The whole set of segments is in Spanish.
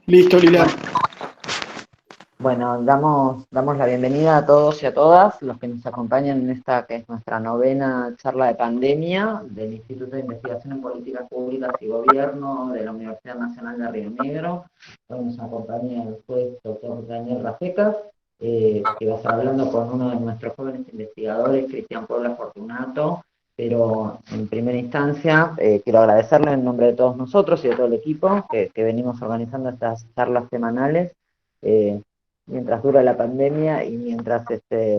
Listo, Lilian. Bueno, damos la bienvenida a todos y a todas los que nos acompañan en esta que es nuestra novena charla de pandemia del Instituto de Investigación en Políticas Públicas y Gobierno de la Universidad Nacional de Río Negro. Hoy nos acompaña el juez doctor Daniel Rafecas, que va a estar hablando con uno de nuestros jóvenes investigadores, Cristian Puebla Fortunato. Pero en primera instancia quiero agradecerle en nombre de todos nosotros y de todo el equipo que venimos organizando estas charlas semanales. Mientras dura la pandemia y mientras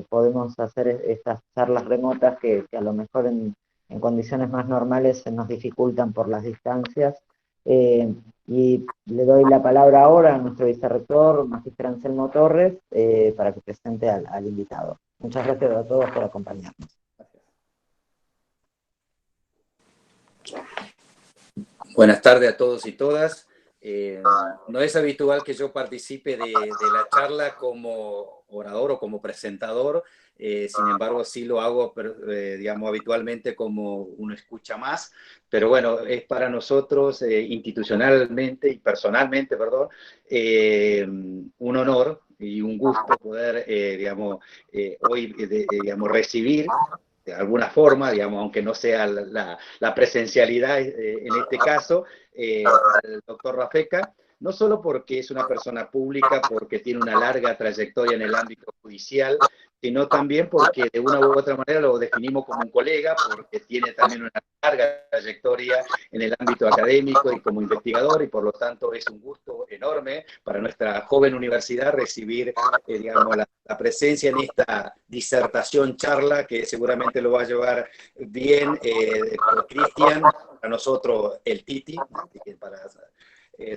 podemos hacer estas charlas remotas que a lo mejor en condiciones más normales se nos dificultan por las distancias. Y le doy la palabra ahora a nuestro vicerrector, Magíster Anselmo Torres, para que presente al invitado. Muchas gracias a todos por acompañarnos. Buenas tardes a todos y todas. No es habitual que yo participe de la charla como orador o como presentador, sin embargo sí lo hago, digamos, habitualmente como uno escucha más, pero bueno, es para nosotros institucionalmente y personalmente, perdón, un honor y un gusto poder, digamos, hoy, digamos, recibir de alguna forma, digamos, aunque no sea la presencialidad en este caso, al doctor Rafecas, no solo porque es una persona pública, porque tiene una larga trayectoria en el ámbito judicial, sino también porque de una u otra manera lo definimos como un colega, porque tiene también una larga trayectoria en el ámbito académico y como investigador, y por lo tanto es un gusto enorme para nuestra joven universidad recibir, digamos, la presencia en esta disertación charla que seguramente lo va a llevar bien Cristian, para nosotros el Titi, para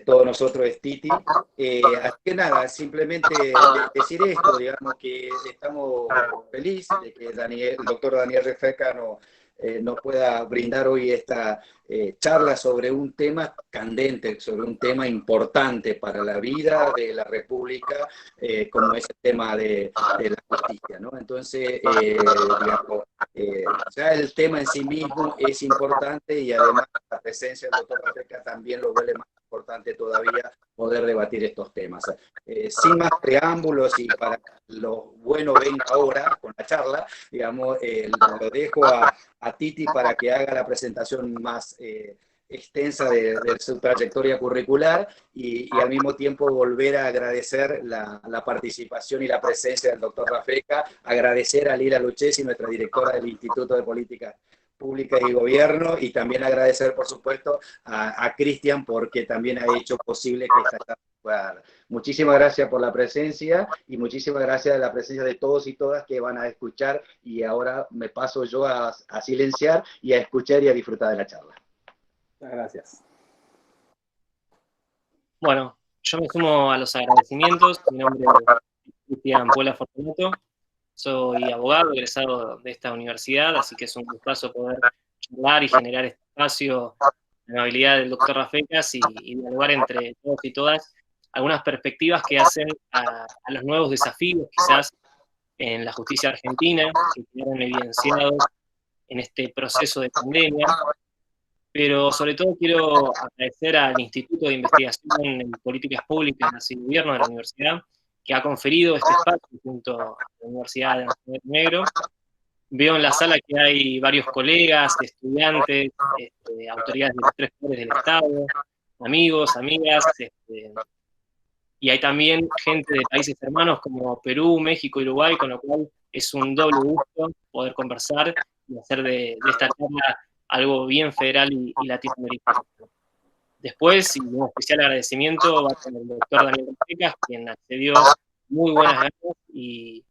todos nosotros es Titi. Así que nada, simplemente decir esto, digamos que estamos felices de que el doctor Daniel Rafecas nos pueda brindar hoy esta charla sobre un tema candente, sobre un tema importante para la vida de la República, como es el tema de la justicia, ¿no? Entonces, digamos, ya el tema en sí mismo es importante y además la presencia del doctor Rafecas también lo vuelve más importante todavía poder debatir estos temas. Sin más preámbulos y para que lo bueno venga ahora con la charla, digamos, lo dejo a Titi para que haga la presentación más extensa de su trayectoria curricular y al mismo tiempo volver a agradecer la participación y la presencia del doctor Rafecas, agradecer a Lila Lucchesi, nuestra directora del Instituto de Políticas Públicas y Gobierno, y también agradecer, por supuesto, a Cristian, porque también ha hecho posible que esta charla pueda dar. Muchísimas gracias por la presencia y muchísimas gracias a la presencia de todos y todas que van a escuchar, y ahora me paso yo a silenciar y a escuchar y a disfrutar de la charla. Muchas gracias. Bueno, yo me sumo a los agradecimientos. Mi nombre es Cristian Puebla Fortunato. Soy abogado egresado de esta universidad, así que es un gustazo poder charlar y generar este espacio, la amabilidad del doctor Rafecas y dialogar entre todos y todas algunas perspectivas que hacen a los nuevos desafíos quizás en la justicia argentina, que quedaron evidenciados en este proceso de pandemia. Pero sobre todo quiero agradecer al Instituto de Investigación en Políticas Públicas y Gobierno de la universidad, que ha conferido este espacio junto a la Universidad de Río Negro. Veo en la sala que hay varios colegas, estudiantes, autoridades de los tres poderes del Estado, amigos, amigas, y hay también gente de países hermanos como Perú, México y Uruguay, con lo cual es un doble gusto poder conversar y hacer de esta charla algo bien federal y latinoamericano. Después, y un especial agradecimiento va con el doctor Daniel Rafecas, quien accedió muy buenas ganas y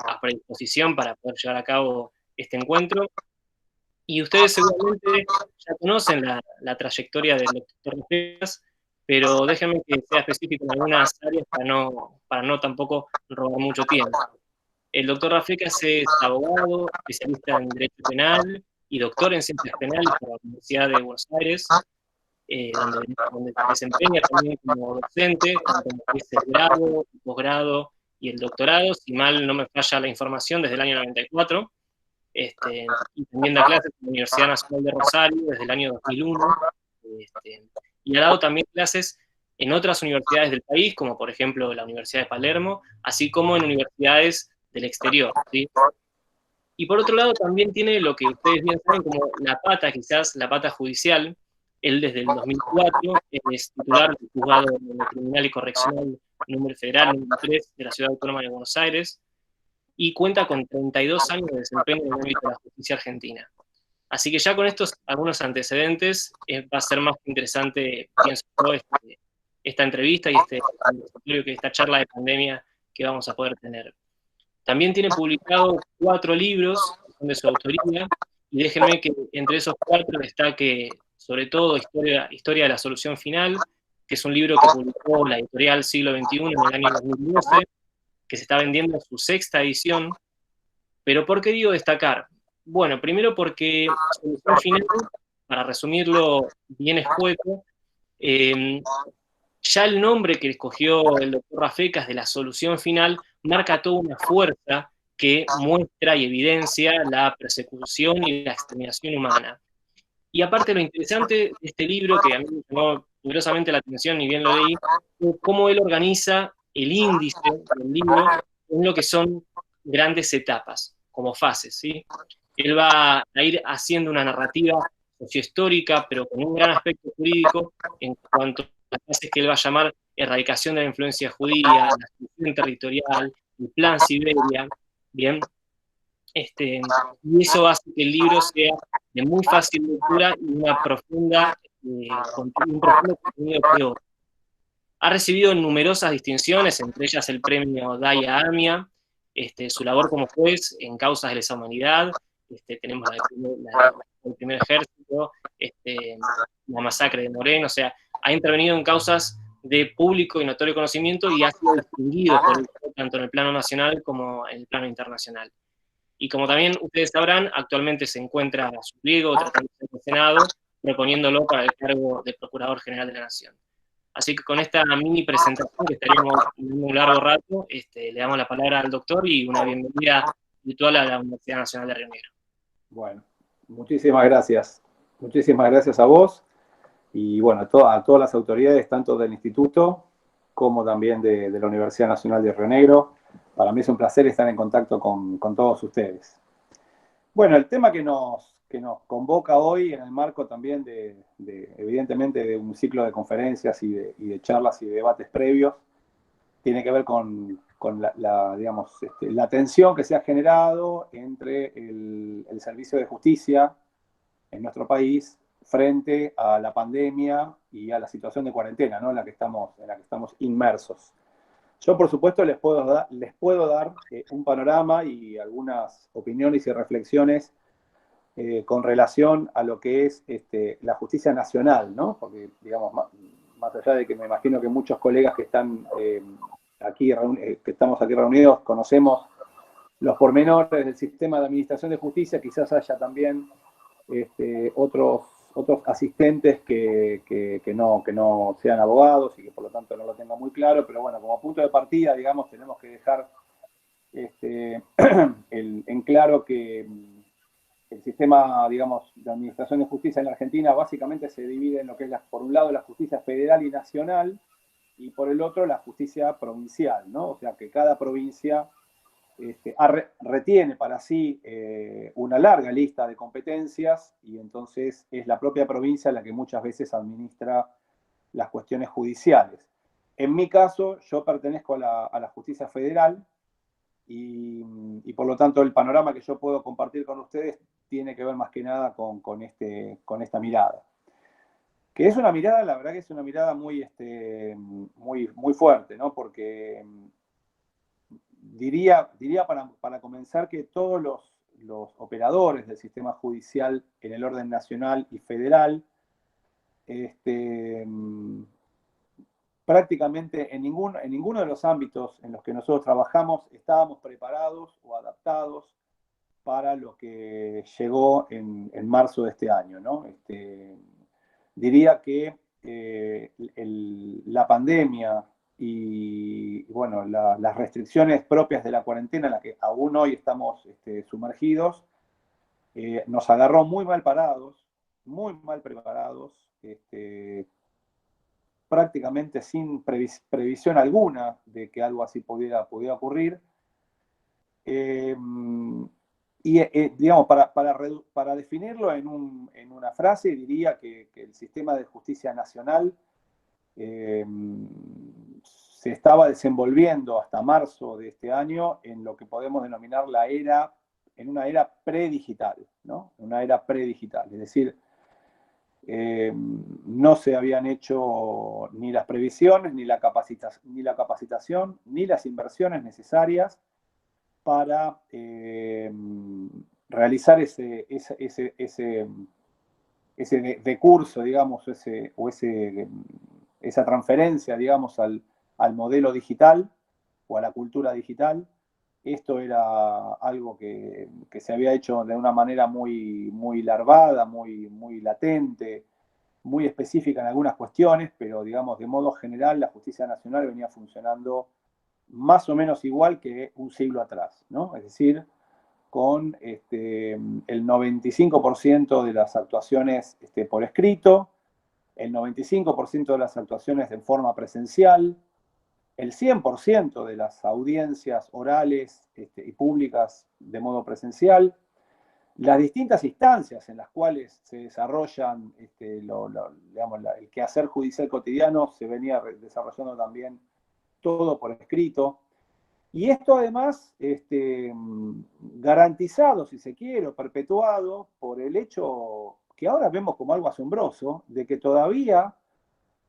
a predisposición para poder llevar a cabo este encuentro. Y ustedes seguramente ya conocen la trayectoria del doctor Rafecas, pero déjenme que sea específico en algunas áreas para no tampoco robar mucho tiempo. El doctor Rafecas es abogado, especialista en Derecho Penal y doctor en Ciencias Penales por la Universidad de Buenos Aires, donde se desempeña también como docente, tanto en lo que es el grado, el posgrado y el doctorado, si mal no me falla la información, desde el año 94, y también da clases en la Universidad Nacional de Rosario desde el año 2001, y ha dado también clases en otras universidades del país, como por ejemplo la Universidad de Palermo, así como en universidades del exterior, ¿sí? Y por otro lado también tiene lo que ustedes bien saben como la pata, quizás la pata judicial. Él desde el 2004 es titular del Juzgado Criminal y Correccional Federal número 3 de la Ciudad Autónoma de Buenos Aires, y cuenta con 32 años de desempeño en el ámbito de la justicia argentina. Así que ya con estos algunos antecedentes va a ser más interesante, pienso yo, esta entrevista y esta charla de pandemia que vamos a poder tener. También tiene publicado 4 libros que son de su autoría, y déjenme que entre esos 4 destaque sobre todo Historia de la Solución Final, que es un libro que publicó la editorial Siglo XXI en el año 2012, que se está vendiendo en su 6ª edición. Pero ¿por qué digo destacar? Bueno, primero porque Solución Final, para resumirlo bien escueto, ya el nombre que escogió el doctor Rafecas de la solución final marca toda una fuerza que muestra y evidencia la persecución y la exterminación humana. Y aparte lo interesante de este libro, que a mí me llamó poderosamente la atención, y bien lo leí, es cómo él organiza el índice del libro en lo que son grandes etapas, como fases, ¿sí? Él va a ir haciendo una narrativa sociohistórica, pero con un gran aspecto jurídico, en cuanto a las fases que él va a llamar erradicación de la influencia judía, la solución territorial, el plan Siberia, ¿bien? Y eso hace que el libro sea de muy fácil lectura y un profundo contenido teórico. Ha recibido numerosas distinciones, entre ellas el premio Daya Amia, su labor como juez en causas de lesa humanidad, tenemos el primer ejército, la masacre de Moreno, o sea, ha intervenido en causas de público y notorio conocimiento y ha sido distinguido tanto en el plano nacional como en el plano internacional. Y como también ustedes sabrán, actualmente se encuentra a su pliego tratándose en el Senado, proponiéndolo para el cargo de Procurador General de la Nación. Así que con esta mini presentación, que estaríamos en un largo rato, le damos la palabra al doctor y una bienvenida virtual a la Universidad Nacional de Río Negro. Bueno, muchísimas gracias. Muchísimas gracias a vos y bueno, a todas las autoridades, tanto del Instituto como también de la Universidad Nacional de Río Negro. Para mí es un placer estar en contacto con todos ustedes. Bueno, el tema que nos convoca hoy en el marco también evidentemente de un ciclo de conferencias y de charlas y de debates previos, tiene que ver con digamos, la tensión que se ha generado entre el servicio de justicia en nuestro país frente a la pandemia y a la situación de cuarentena, ¿no? en la que estamos inmersos. Yo, por supuesto, les puedo dar un panorama y algunas opiniones y reflexiones con relación a lo que es la justicia nacional, ¿no? Porque, digamos, más allá de que me imagino que muchos colegas que están que estamos aquí reunidos conocemos los pormenores del sistema de administración de justicia, quizás haya también otros asistentes que no sean abogados y que por lo tanto no lo tengan muy claro, pero bueno, como punto de partida, digamos, tenemos que dejar en claro que el sistema, digamos, de administración de justicia en la Argentina básicamente se divide en lo que es, por un lado, la justicia federal y nacional, y por el otro, la justicia provincial, ¿no? O sea, que cada provincia retiene para sí una larga lista de competencias y entonces es la propia provincia la que muchas veces administra las cuestiones judiciales. En mi caso, yo pertenezco a la justicia federal y por lo tanto el panorama que yo puedo compartir con ustedes tiene que ver más que nada con esta mirada. Que es una mirada, la verdad que es una mirada muy fuerte, ¿no? Porque diría para comenzar que todos los operadores del sistema judicial en el orden nacional y federal, prácticamente en ninguno de los ámbitos en los que nosotros trabajamos estábamos preparados o adaptados para lo que llegó en marzo de este año, ¿no? Diría que la pandemia y bueno, las restricciones propias de la cuarentena en la que aún hoy estamos sumergidos, nos agarró muy mal parados, muy mal preparados, prácticamente sin previsión alguna de que algo así pudiera ocurrir. Digamos, para definirlo en una frase, diría que el sistema de justicia nacional se estaba desenvolviendo hasta marzo de este año en lo que podemos denominar en una era predigital, ¿no? Una era predigital, es decir, no se habían hecho ni las previsiones, ni la capacitación, ni las inversiones necesarias para realizar ese recurso, digamos, esa transferencia, digamos, al modelo digital o a la cultura digital. Esto era algo que se había hecho de una manera muy larvada, muy latente, muy específica en algunas cuestiones, pero digamos, de modo general, la justicia nacional venía funcionando más o menos igual que un siglo atrás, ¿no? Es decir, con el 95% de las actuaciones por escrito, el 95% de las actuaciones en forma presencial, el 100% de las audiencias orales y públicas de modo presencial, las distintas instancias en las cuales se desarrollan digamos, el quehacer judicial cotidiano se venía desarrollando también todo por escrito. Y esto además garantizado, si se quiere, o perpetuado por el hecho que ahora vemos como algo asombroso, de que todavía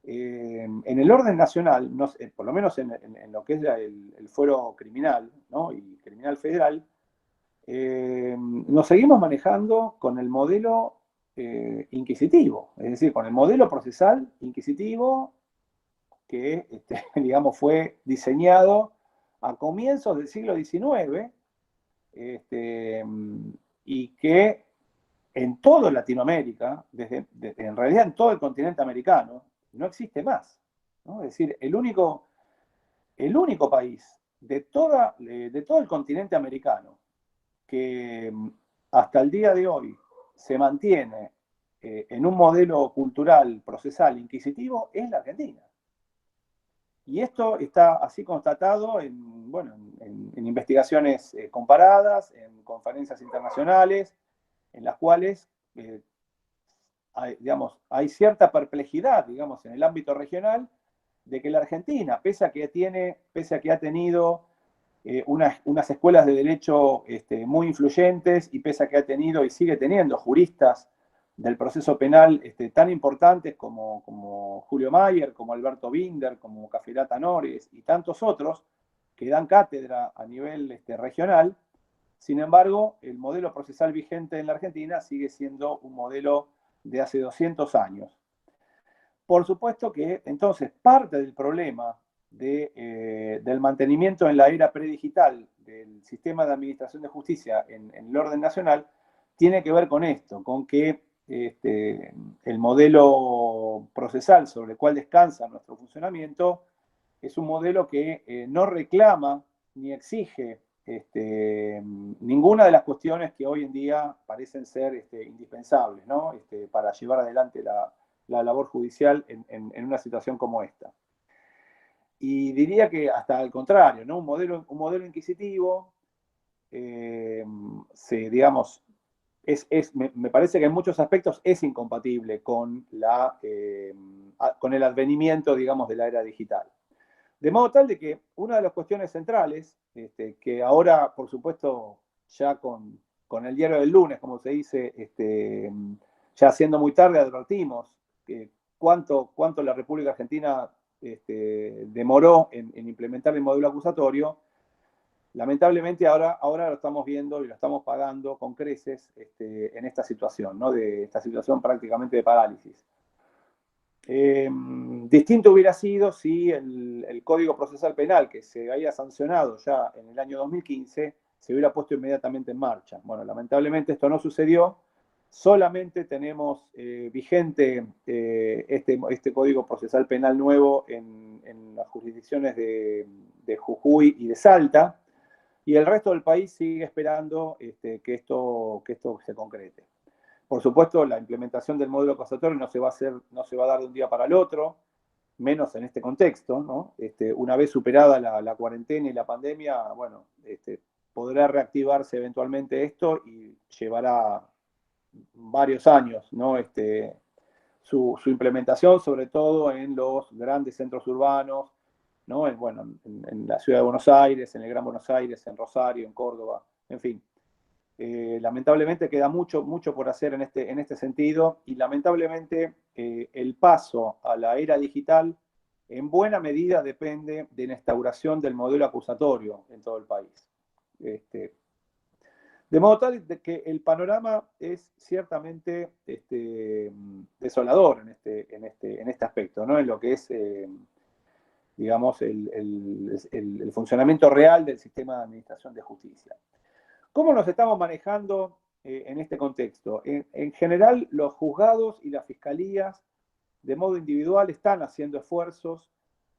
en el orden nacional, no sé, por lo menos en lo que es el fuero criminal, ¿no? Y criminal federal, nos seguimos manejando con el modelo inquisitivo, es decir, con el modelo procesal inquisitivo que, digamos, fue diseñado a comienzos del siglo XIX y que en toda Latinoamérica, en realidad en todo el continente americano, no existe más, ¿no? Es decir, el único país de todo el continente americano que hasta el día de hoy se mantiene en un modelo cultural, procesal, inquisitivo, es la Argentina. Y esto está así constatado en investigaciones comparadas, en conferencias internacionales, en las cuales hay cierta perplejidad, digamos, en el ámbito regional, de que la Argentina, pese a que ha tenido unas escuelas de derecho muy influyentes y pese a que ha tenido y sigue teniendo juristas del proceso penal tan importantes como Julio Mayer, como Alberto Binder, como Caferata Nores y tantos otros que dan cátedra a nivel regional. Sin embargo, el modelo procesal vigente en la Argentina sigue siendo un modelo de hace 200 años. Por supuesto que entonces parte del problema del mantenimiento en la era predigital del sistema de administración de justicia en el orden nacional tiene que ver con esto, con que el modelo procesal sobre el cual descansa nuestro funcionamiento es un modelo que no reclama ni exige ninguna de las cuestiones que hoy en día parecen ser indispensables, ¿no? Para llevar adelante la labor judicial en una situación como esta. Y diría que hasta al contrario, ¿no? Un modelo inquisitivo, digamos, me parece que en muchos aspectos es incompatible con el advenimiento, digamos, de la era digital. De modo tal de que una de las cuestiones centrales, que ahora, por supuesto, ya con el diario del lunes, como se dice, ya siendo muy tarde, advertimos que cuánto la República Argentina demoró en implementar el modelo acusatorio. Lamentablemente ahora lo estamos viendo y lo estamos pagando con creces en esta situación, ¿no? De esta situación prácticamente de parálisis. Distinto hubiera sido si el Código Procesal Penal, que se había sancionado ya en el año 2015, se hubiera puesto inmediatamente en marcha. Bueno, lamentablemente esto no sucedió. Solamente tenemos vigente este Código Procesal Penal nuevo en las jurisdicciones de Jujuy y de Salta, y el resto del país sigue esperando que esto se concrete. Por supuesto, la implementación del modelo acusatorio no se va a dar de un día para el otro. menos en este contexto, ¿no? Una vez superada la cuarentena y la pandemia, bueno, podrá reactivarse eventualmente esto y llevará varios años, ¿no? Su implementación, sobre todo en los grandes centros urbanos, ¿no? En la ciudad de Buenos Aires, en el Gran Buenos Aires, en Rosario, en Córdoba, en fin. Lamentablemente queda mucho por hacer en este sentido y lamentablemente el paso a la era digital en buena medida depende de la instauración del modelo acusatorio en todo el país. De modo tal que el panorama es ciertamente desolador en este aspecto, ¿no? En lo que es, digamos, el funcionamiento real del sistema de administración de justicia. ¿Cómo nos estamos manejando en este contexto? En general, los juzgados y las fiscalías, de modo individual, están haciendo esfuerzos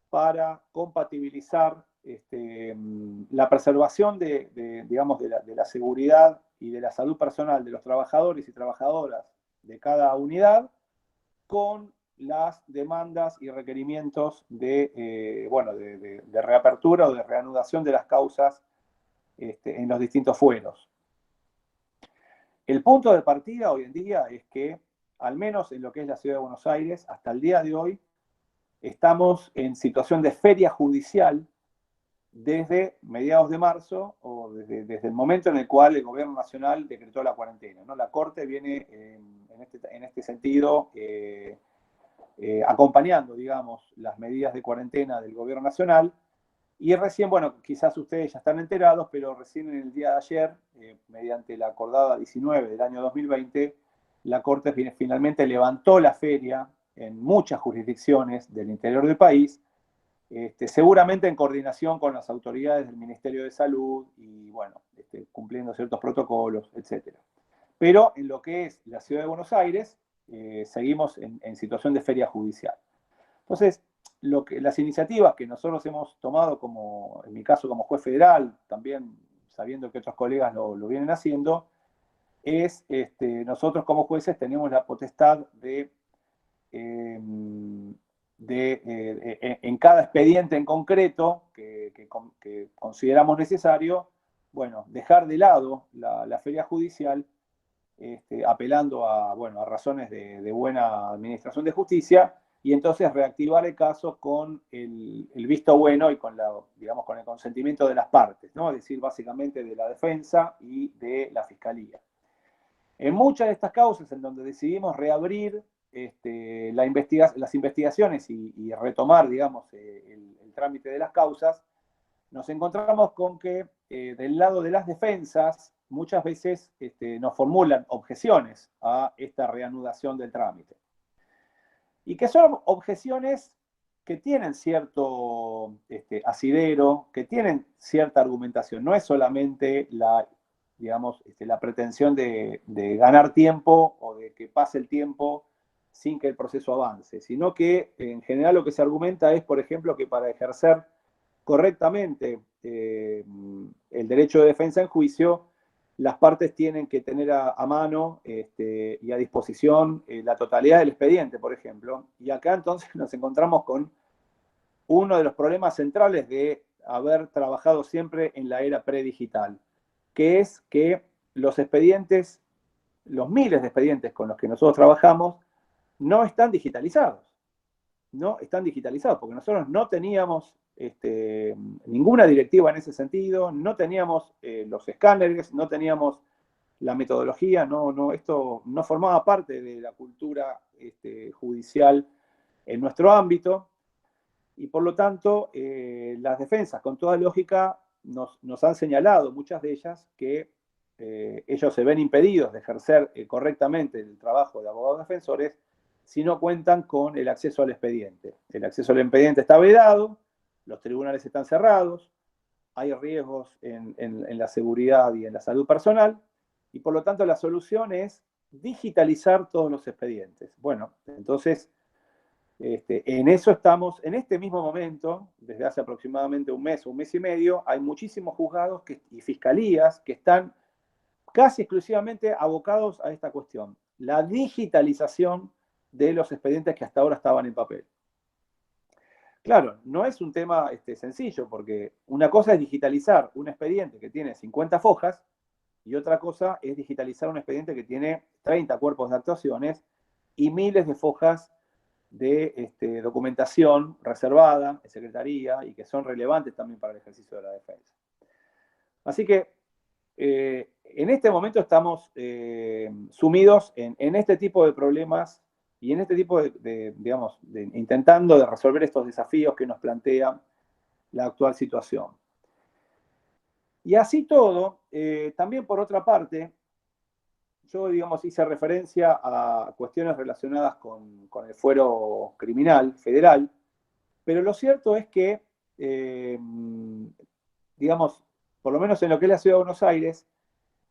para compatibilizar la preservación digamos, de la seguridad y de la salud personal de los trabajadores y trabajadoras de cada unidad con las demandas y requerimientos de reapertura o de reanudación de las causas en los distintos fueros. El punto de partida hoy en día es que, al menos en lo que es la Ciudad de Buenos Aires, hasta el día de hoy, estamos en situación de feria judicial desde mediados de marzo o desde el momento en el cual el gobierno nacional decretó la cuarentena, ¿no? La Corte viene en este sentido acompañando, digamos, las medidas de cuarentena del gobierno nacional. Y recién, bueno, quizás ustedes ya están enterados, pero recién en el día de ayer, mediante la acordada 19 del año 2020, la Corte finalmente levantó la feria en muchas jurisdicciones del interior del país, seguramente en coordinación con las autoridades del Ministerio de Salud y, bueno, cumpliendo ciertos protocolos, etc. Pero en lo que es la Ciudad de Buenos Aires, seguimos en situación de feria judicial. Entonces, las iniciativas que nosotros hemos tomado, en mi caso como juez federal, también sabiendo que otros colegas lo vienen haciendo, es nosotros como jueces tenemos la potestad en cada expediente en concreto que consideramos necesario, bueno, dejar de lado la feria judicial, apelando a razones de buena administración de justicia, y entonces reactivar el caso con el visto bueno y con el consentimiento de las partes, ¿no? Es decir, básicamente de la defensa y de la fiscalía. En muchas de estas causas en donde decidimos reabrir las investigaciones y retomar, digamos, el trámite de las causas, nos encontramos con que del lado de las defensas muchas veces nos formulan objeciones a esta reanudación del trámite. Y que son objeciones que tienen cierto asidero, que tienen cierta argumentación. No es solamente la pretensión de ganar tiempo o de que pase el tiempo sin que el proceso avance, sino que en general lo que se argumenta es, por ejemplo, que para ejercer correctamente el derecho de defensa en juicio, las partes tienen que tener a mano y a disposición la totalidad del expediente, por ejemplo. Y acá entonces nos encontramos con uno de los problemas centrales de haber trabajado siempre en la era predigital, que es que los expedientes, los miles de expedientes con los que nosotros trabajamos, no están digitalizados. No están digitalizados, porque nosotros no teníamos ninguna directiva en ese sentido, no teníamos los escáneres, no teníamos la metodología, esto no formaba parte de la cultura judicial en nuestro ámbito, y por lo tanto las defensas, con toda lógica, nos han señalado, muchas de ellas, que ellos se ven impedidos de ejercer correctamente el trabajo de abogados defensores si no cuentan con el acceso al expediente. El acceso al expediente está vedado, los tribunales están cerrados, hay riesgos en la seguridad y en la salud personal, y por lo tanto la solución es digitalizar todos los expedientes. Bueno, entonces, en eso estamos, en este mismo momento, desde hace aproximadamente un mes y medio, hay muchísimos juzgados y fiscalías que están casi exclusivamente abocados a esta cuestión, la digitalización de los expedientes que hasta ahora estaban en papel. Claro, no es un tema sencillo, porque una cosa es digitalizar un expediente que tiene 50 fojas y otra cosa es digitalizar un expediente que tiene 30 cuerpos de actuaciones y miles de fojas de documentación reservada en Secretaría y que son relevantes también para el ejercicio de la defensa. Así que en este momento estamos sumidos en este tipo de problemas y en este tipo digamos, intentando de resolver estos desafíos que nos plantea la actual situación. Y así todo, también por otra parte, yo, digamos, hice referencia a cuestiones relacionadas con el fuero criminal federal, pero lo cierto es que, digamos, por lo menos en lo que es la Ciudad de Buenos Aires,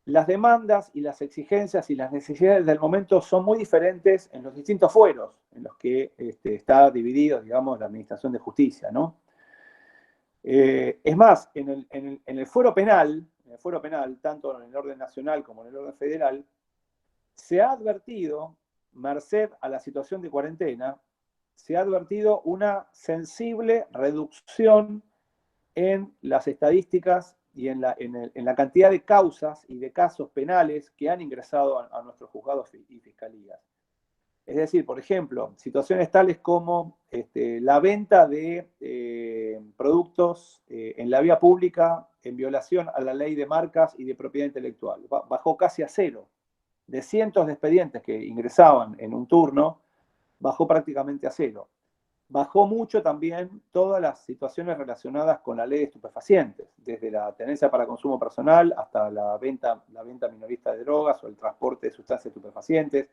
las demandas y las exigencias y las necesidades del momento son muy diferentes en los distintos fueros en los que está dividido, digamos, la Administración de Justicia, ¿no? Es más, en el fuero penal, tanto en el orden nacional como en el orden federal, se ha advertido, merced a la situación de cuarentena, se ha advertido una sensible reducción en las estadísticas y en la cantidad de causas y de casos penales que han ingresado a nuestros juzgados y fiscalías. Es decir, por ejemplo, situaciones tales como la venta de productos en la vía pública en violación a la ley de marcas y de propiedad intelectual. Bajó casi a cero. De cientos de expedientes que ingresaban en un turno, bajó prácticamente a cero. Bajó mucho también todas las situaciones relacionadas con la ley de estupefacientes, desde la tenencia para consumo personal hasta la venta minorista de drogas o el transporte de sustancias estupefacientes.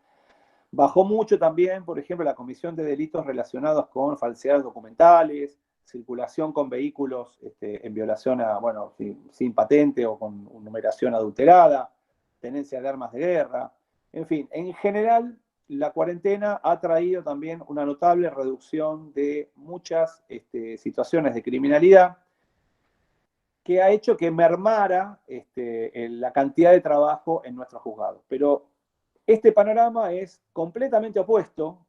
Bajó mucho también, por ejemplo, la comisión de delitos relacionados con falsedades documentales, circulación con vehículos en violación a, bueno, sin patente o con numeración adulterada, tenencia de armas de guerra. En fin, en general, la cuarentena ha traído también una notable reducción de muchas situaciones de criminalidad que ha hecho que mermara la cantidad de trabajo en nuestros juzgados. Pero este panorama es completamente opuesto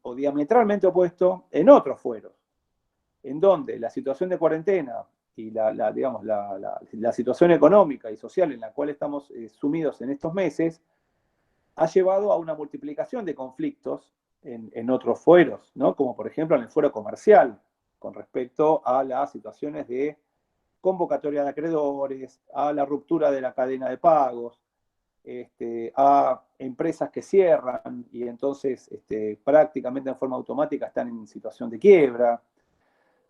o diametralmente opuesto en otros fueros, en donde la situación de cuarentena y la situación económica y social en la cual estamos sumidos en estos meses ha llevado a una multiplicación de conflictos en otros fueros, ¿no? Como por ejemplo en el fuero comercial, con respecto a las situaciones de convocatoria de acreedores, a la ruptura de la cadena de pagos, a empresas que cierran y entonces prácticamente en forma automática están en situación de quiebra.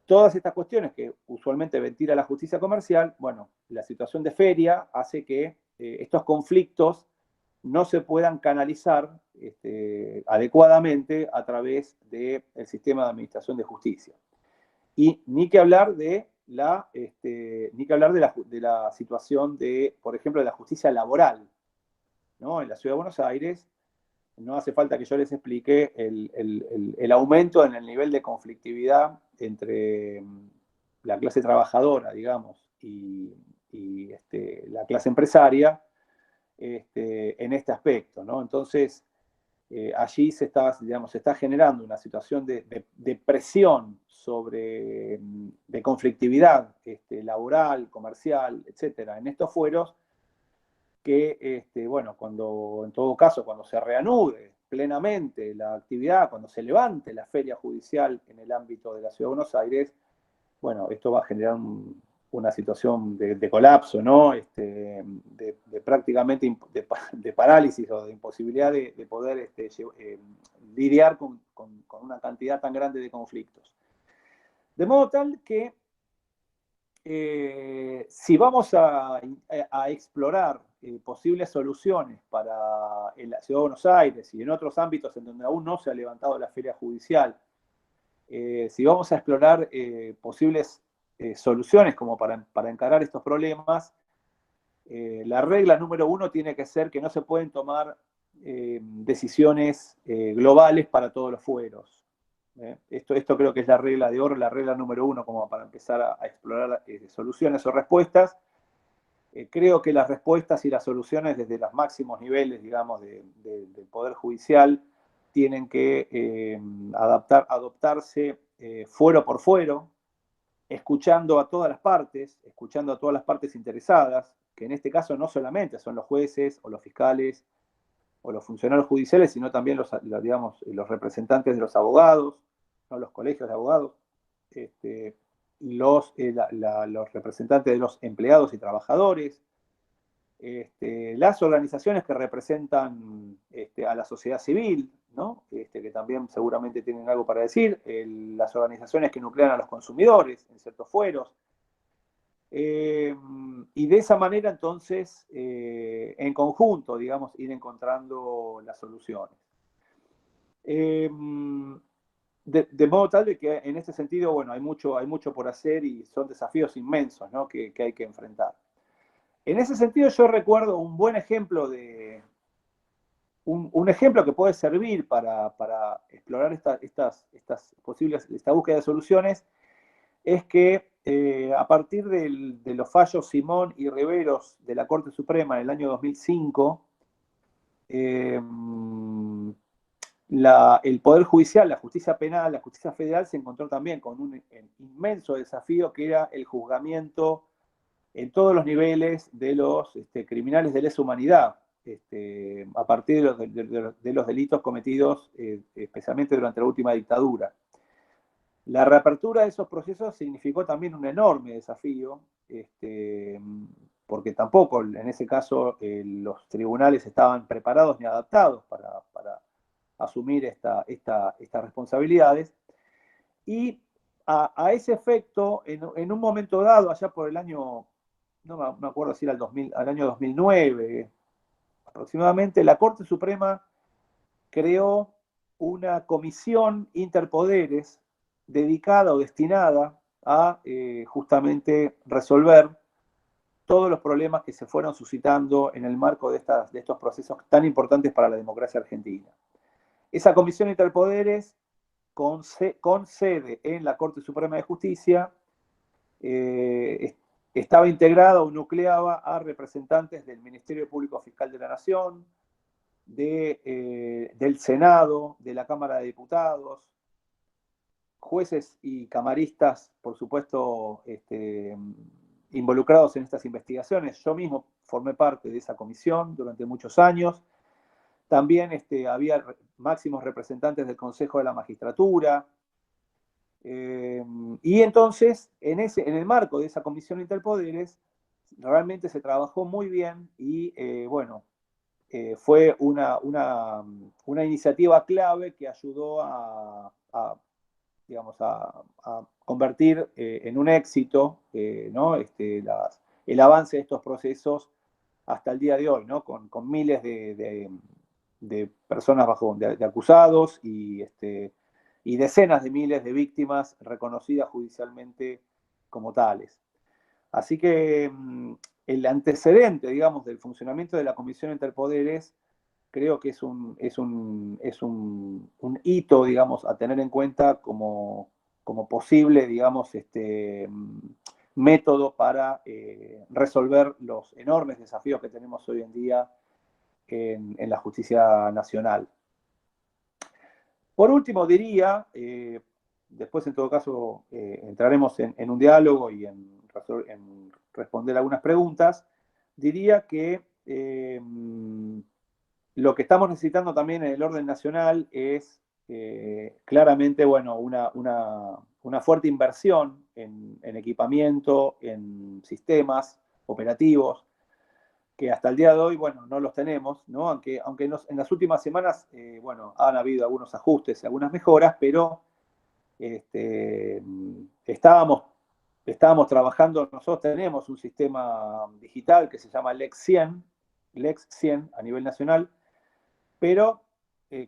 Todas estas cuestiones que usualmente ventila la justicia comercial, bueno, la situación de feria hace que estos conflictos no se puedan canalizar adecuadamente a través del sistema de administración de justicia. Y ni que hablar de la situación de, por ejemplo, de la justicia laboral, ¿no? En la Ciudad de Buenos Aires no hace falta que yo les explique el aumento en el nivel de conflictividad entre la clase trabajadora, digamos, y la clase empresaria en este aspecto, ¿no? Entonces, allí se está generando una situación de presión de conflictividad laboral, comercial, etcétera, en estos fueros que, bueno, en todo caso, cuando se reanude plenamente la actividad, cuando se levante la feria judicial en el ámbito de la Ciudad de Buenos Aires, bueno, esto va a generar una situación de colapso, ¿no? De prácticamente de parálisis o de imposibilidad de poder lidiar con una cantidad tan grande de conflictos. De modo tal que si vamos a explorar posibles soluciones en la Ciudad de Buenos Aires y en otros ámbitos en donde aún no se ha levantado la feria judicial, si vamos a explorar posibles soluciones como para encarar estos problemas, la regla número 1 tiene que ser que no se pueden tomar decisiones globales para todos los fueros. Esto creo que es la regla de oro, la regla número 1 como para empezar a explorar soluciones o respuestas. Creo que las respuestas y las soluciones desde los máximos niveles, digamos, del Poder Judicial tienen que adoptarse fuero por fuero, escuchando a todas las partes interesadas, que en este caso no solamente son los jueces o los fiscales o los funcionarios judiciales, sino también los representantes de los abogados, ¿no? Los colegios de abogados, los representantes de los empleados y trabajadores, las organizaciones que representan a la sociedad civil, ¿no? Que también seguramente tienen algo para decir, las organizaciones que nuclean a los consumidores en ciertos fueros. Y de esa manera, entonces, en conjunto, digamos, ir encontrando las soluciones. De modo tal de que en este sentido, bueno, hay mucho por hacer y son desafíos inmensos, ¿no? que hay que enfrentar. En ese sentido, yo recuerdo un buen ejemplo un ejemplo que puede servir para explorar esta búsqueda de soluciones, es que a partir de los fallos Simón y Riveros de la Corte Suprema en el año 2005, el Poder Judicial, la justicia penal, la justicia federal se encontró también con un inmenso desafío que era el juzgamiento en todos los niveles de los criminales de lesa humanidad, a partir de los delitos cometidos especialmente durante la última dictadura. La reapertura de esos procesos significó también un enorme desafío, porque tampoco en ese caso los tribunales estaban preparados ni adaptados para asumir estas responsabilidades. Y a ese efecto, en un momento dado, allá por el año, no me acuerdo si era al año 2009 aproximadamente, la Corte Suprema creó una comisión interpoderes dedicada o destinada a justamente resolver todos los problemas que se fueron suscitando en el marco de estos procesos tan importantes para la democracia argentina. Esa comisión interpoderes, con sede en la Corte Suprema de Justicia, estaba integrada o nucleaba a representantes del Ministerio Público Fiscal de la Nación, del Senado, de la Cámara de Diputados, jueces y camaristas, por supuesto, involucrados en estas investigaciones. Yo mismo formé parte de esa comisión durante muchos años. También había máximos representantes del Consejo de la Magistratura. Y entonces, en el marco de esa comisión interpoderes, realmente se trabajó muy bien y, fue una iniciativa clave que ayudó a convertir en un éxito, ¿no? El avance de estos procesos hasta el día de hoy, ¿no? Con miles de personas de acusados y decenas de miles de víctimas reconocidas judicialmente como tales. Así que el antecedente, digamos, del funcionamiento de la Comisión Interpoderes creo que es un hito, digamos, a tener en cuenta como posible, digamos, método para resolver los enormes desafíos que tenemos hoy en día en la justicia nacional. Por último, diría, después en todo caso entraremos en un diálogo y en responder algunas preguntas, diría que lo que estamos necesitando también en el orden nacional es claramente, bueno, una fuerte inversión en equipamiento, en sistemas operativos, que hasta el día de hoy, bueno, no los tenemos, ¿no? Aunque en las últimas semanas, bueno, han habido algunos ajustes y algunas mejoras, pero estábamos trabajando, nosotros tenemos un sistema digital que se llama Lex 100 a nivel nacional, pero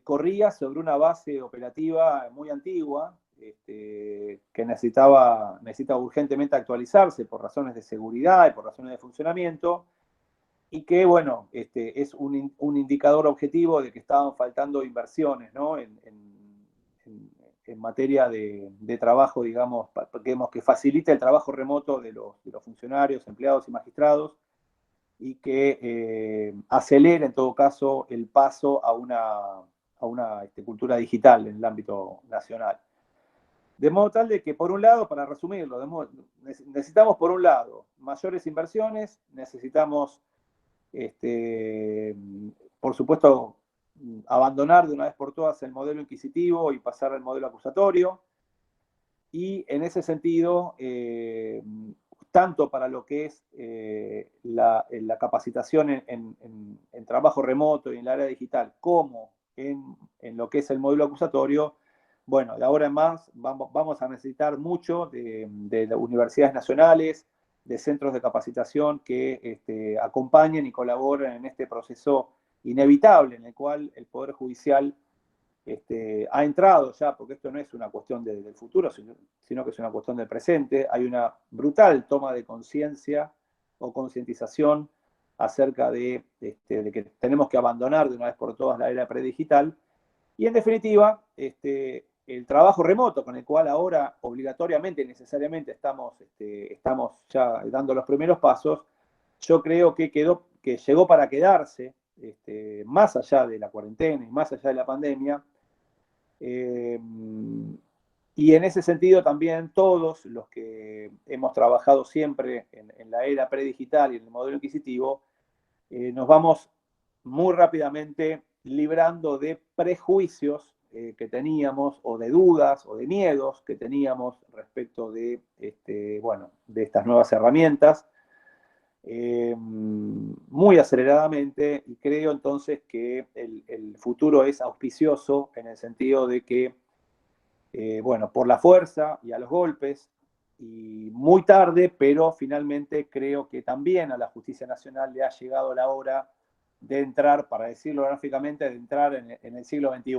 corría sobre una base operativa muy antigua, que necesita urgentemente actualizarse por razones de seguridad y por razones de funcionamiento, y que, bueno, es un indicador objetivo de que estaban faltando inversiones, ¿no? en materia de trabajo, digamos, que facilite el trabajo remoto de los funcionarios, empleados y magistrados, y que acelere, en todo caso, el paso a una cultura digital en el ámbito nacional. De modo tal de que, por un lado, para resumirlo, necesitamos, por un lado, mayores inversiones, necesitamos, por supuesto, abandonar de una vez por todas el modelo inquisitivo y pasar al modelo acusatorio. Y en ese sentido, tanto para lo que es la capacitación en trabajo remoto y en la área digital, como en lo que es el modelo acusatorio, bueno, de ahora en más vamos a necesitar mucho de universidades nacionales, de centros de capacitación que acompañen y colaboren en este proceso inevitable en el cual el Poder Judicial ha entrado ya, porque esto no es una cuestión del futuro, sino que es una cuestión del presente. Hay una brutal toma de conciencia o concientización acerca de que tenemos que abandonar de una vez por todas la era predigital. Y en definitiva, el trabajo remoto con el cual ahora obligatoriamente y necesariamente estamos ya dando los primeros pasos, yo creo que llegó para quedarse, más allá de la cuarentena y más allá de la pandemia. Y en ese sentido también todos los que hemos trabajado siempre en la era predigital y en el modelo inquisitivo, nos vamos muy rápidamente librando de prejuicios que teníamos, o de dudas, o de miedos que teníamos respecto de estas nuevas herramientas, muy aceleradamente, y creo entonces que el futuro es auspicioso en el sentido de que, por la fuerza y a los golpes, y muy tarde, pero finalmente creo que también a la Justicia Nacional le ha llegado la hora de entrar, para decirlo gráficamente, de entrar en el siglo XXI.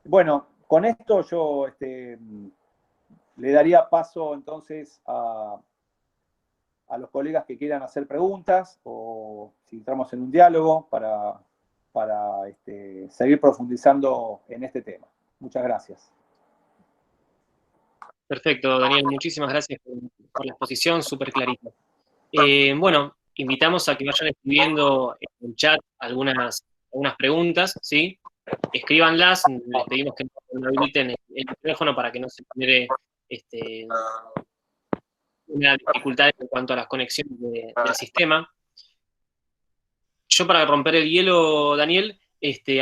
Bueno, con esto yo le daría paso entonces a los colegas que quieran hacer preguntas, o si entramos en un diálogo para seguir profundizando en este tema. Muchas gracias. Perfecto, Daniel, muchísimas gracias por la exposición, súper clarita. Bueno, invitamos a que vayan escribiendo en el chat algunas preguntas, ¿sí? Escríbanlas, les pedimos que no habiliten el micrófono para que no se genere una dificultad en cuanto a las conexiones del sistema. Yo, para romper el hielo, Daniel,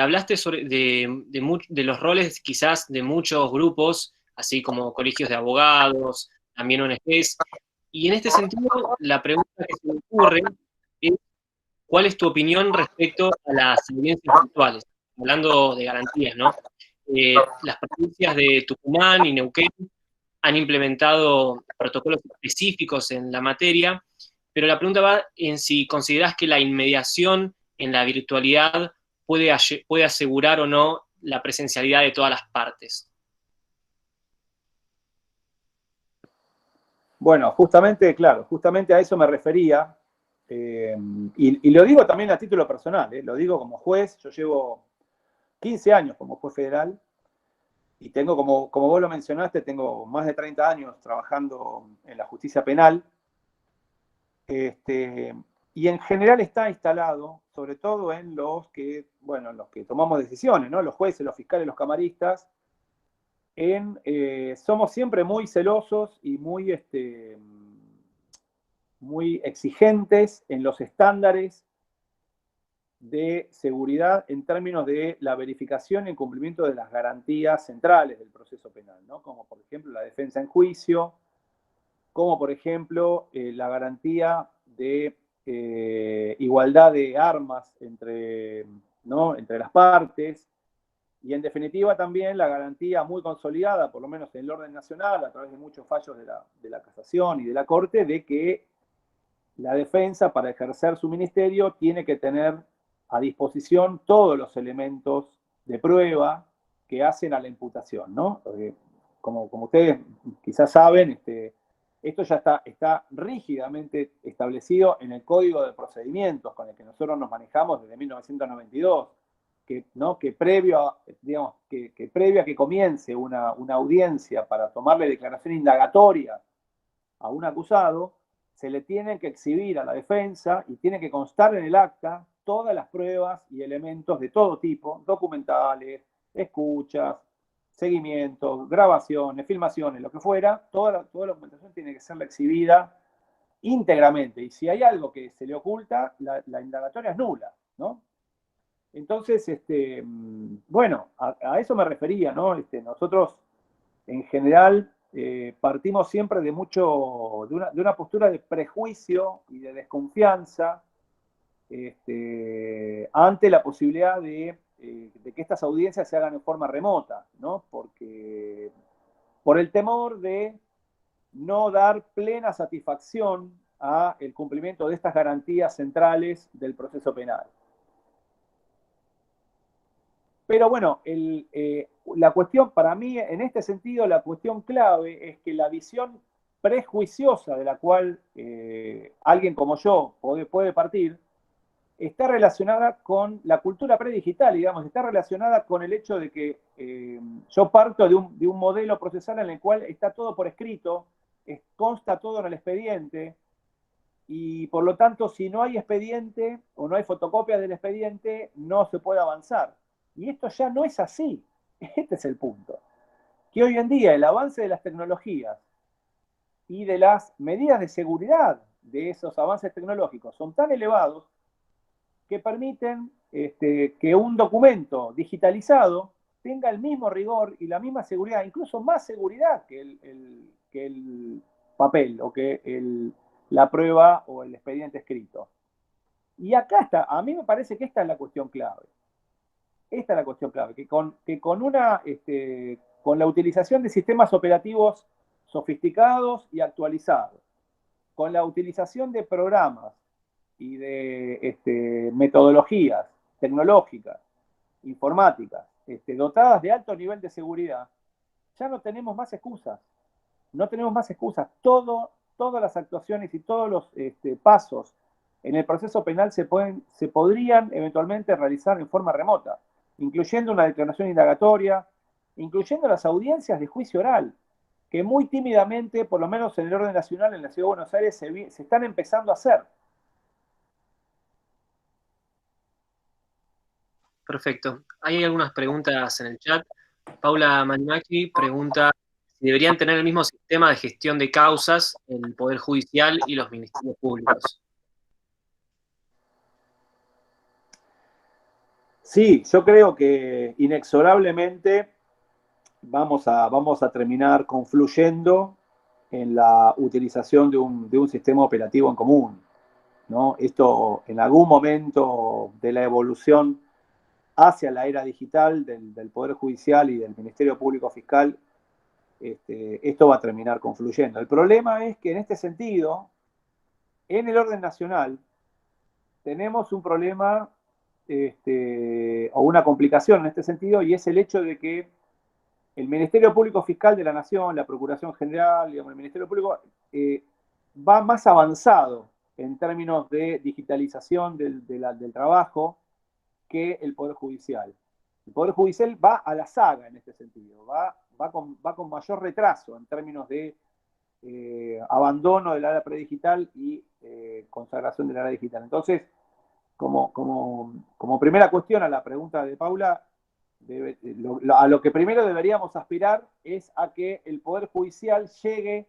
hablaste de los roles quizás de muchos grupos, así como colegios de abogados, también ONGs, y en este sentido, la pregunta que se me ocurre es: ¿cuál es tu opinión respecto a las audiencias virtuales? Hablando de garantías, ¿no? Las provincias de Tucumán y Neuquén han implementado protocolos específicos en la materia, pero la pregunta va en si considerás que la inmediación en la virtualidad puede asegurar o no la presencialidad de todas las partes. Bueno, justamente a eso me refería, y lo digo también a título personal, lo digo como juez. Yo llevo 15 años como juez federal, y tengo, como vos lo mencionaste, tengo más de 30 años trabajando en la justicia penal, y en general está instalado, sobre todo en los que tomamos decisiones, ¿no? Los jueces, los fiscales, los camaristas, somos siempre muy celosos y muy exigentes en los estándares de seguridad en términos de la verificación y el cumplimiento de las garantías centrales del proceso penal, ¿no? Como por ejemplo la defensa en juicio, como por ejemplo la garantía de igualdad de armas entre las partes, y en definitiva también la garantía muy consolidada, por lo menos en el orden nacional, a través de muchos fallos de la casación y de la Corte, de que la defensa, para ejercer su ministerio, tiene que tener a disposición todos los elementos de prueba que hacen a la imputación, ¿no? Porque, como ustedes quizás saben, esto ya está rígidamente establecido en el Código de Procedimientos con el que nosotros nos manejamos desde 1992, que previo a que comience una audiencia para tomarle declaración indagatoria a un acusado, se le tiene que exhibir a la defensa y tiene que constar en el acta todas las pruebas y elementos de todo tipo, documentales, escuchas, seguimientos, grabaciones, filmaciones, lo que fuera, toda la documentación tiene que ser exhibida íntegramente. Y si hay algo que se le oculta, la indagatoria es nula, ¿no? Entonces, bueno, a eso me refería, ¿no? Nosotros, en general, partimos siempre de una postura de prejuicio y de desconfianza ante la posibilidad de que estas audiencias se hagan en forma remota, ¿no? Porque por el temor de no dar plena satisfacción a el cumplimiento de estas garantías centrales del proceso penal. Pero bueno, la cuestión, para mí, en este sentido, la cuestión clave es que la visión prejuiciosa de la cual alguien como yo puede partir, está relacionada con la cultura predigital, digamos, está relacionada con el hecho de que yo parto de un modelo procesal en el cual está todo por escrito, consta todo en el expediente, y por lo tanto, si no hay expediente o no hay fotocopias del expediente, no se puede avanzar. Y esto ya no es así. Este es el punto. Que hoy en día el avance de las tecnologías y de las medidas de seguridad de esos avances tecnológicos son tan elevados que permiten que un documento digitalizado tenga el mismo rigor y la misma seguridad, incluso más seguridad que el papel o que la prueba o el expediente escrito. Y acá está, a mí me parece que esta es la cuestión clave. Esta es la cuestión clave, que con la utilización de sistemas operativos sofisticados y actualizados, con la utilización de programas y de metodologías tecnológicas, informáticas, dotadas de alto nivel de seguridad, ya no tenemos más excusas. No tenemos más excusas. Todas las actuaciones y todos los pasos en el proceso penal se podrían eventualmente realizar en forma remota, incluyendo una declaración indagatoria, incluyendo las audiencias de juicio oral, que muy tímidamente, por lo menos en el orden nacional, en la Ciudad de Buenos Aires, se están empezando a hacer. Perfecto. Hay algunas preguntas en el chat. Paula Manimachi pregunta si deberían tener el mismo sistema de gestión de causas el Poder Judicial y los ministerios públicos. Sí, yo creo que inexorablemente vamos a terminar confluyendo en la utilización de un sistema operativo en común, ¿no? Esto, en algún momento de la evolución hacia la era digital del Poder Judicial y del Ministerio Público Fiscal, esto va a terminar confluyendo. El problema es que en este sentido, en el orden nacional, tenemos un problema o una complicación en este sentido, y es el hecho de que el Ministerio Público Fiscal de la Nación, la Procuración General, digamos, el Ministerio Público, va más avanzado en términos de digitalización del trabajo que el Poder Judicial. El Poder Judicial va a la saga en este sentido, va con mayor retraso en términos de abandono del área predigital y consagración del área digital. Entonces, como primera cuestión a la pregunta de Paula, a lo que primero deberíamos aspirar es a que el Poder Judicial llegue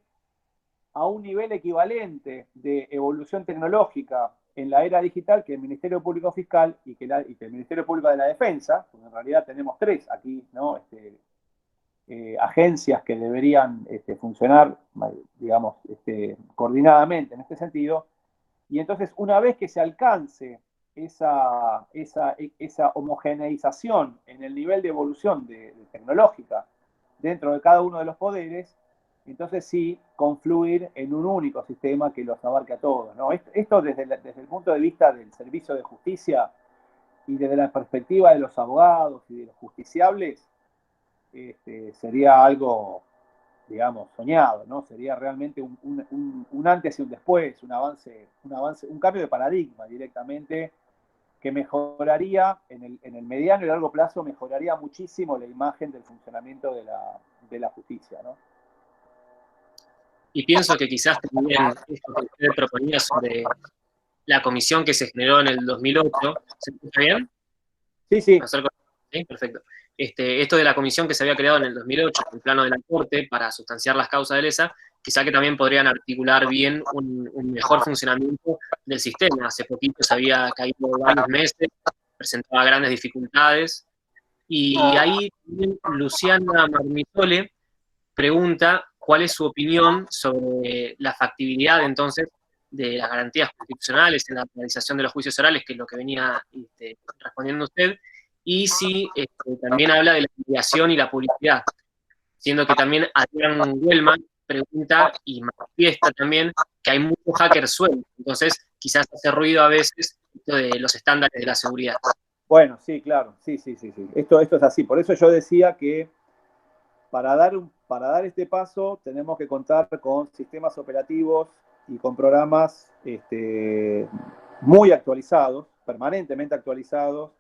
a un nivel equivalente de evolución tecnológica en la era digital que el Ministerio Público Fiscal y que el Ministerio Público de la Defensa, porque en realidad tenemos tres aquí, ¿no? Agencias que deberían funcionar, digamos, coordinadamente en este sentido. Y entonces, una vez que se alcance esa homogeneización en el nivel de evolución tecnológica dentro de cada uno de los poderes, entonces sí confluir en un único sistema que los abarque a todos, ¿no? Esto desde el punto de vista del servicio de justicia y desde la perspectiva de los abogados y de los justiciables, sería algo, digamos, soñado, ¿no? Sería realmente un antes y un después, un avance, un cambio de paradigma directamente que mejoraría en el mediano y largo plazo, mejoraría muchísimo la imagen del funcionamiento de la justicia, ¿no? Y pienso que quizás también esto que usted proponía sobre la comisión que se generó en el 2008, ¿se escucha bien? Sí, sí. ¿Sí? Perfecto. esto de la comisión que se había creado en el 2008, el plano de la Corte, para sustanciar las causas de lesa, quizá que también podrían articular bien un mejor funcionamiento del sistema. Hace poquito se había caído varios meses, presentaba grandes dificultades, y ahí también Luciana Marmitole pregunta cuál es su opinión sobre la factibilidad, entonces, de las garantías constitucionales en la realización de los juicios orales, que es lo que venía respondiendo usted, y si también habla de la mediación y la publicidad, siendo que también Adrián Wellman pregunta y manifiesta también que hay muchos hackers sueltos, entonces quizás hace ruido a veces esto de los estándares de la seguridad. Bueno, sí, claro, sí. Esto es así. Por eso yo decía que para dar este paso tenemos que contar con sistemas operativos y con programas muy actualizados, permanentemente actualizados,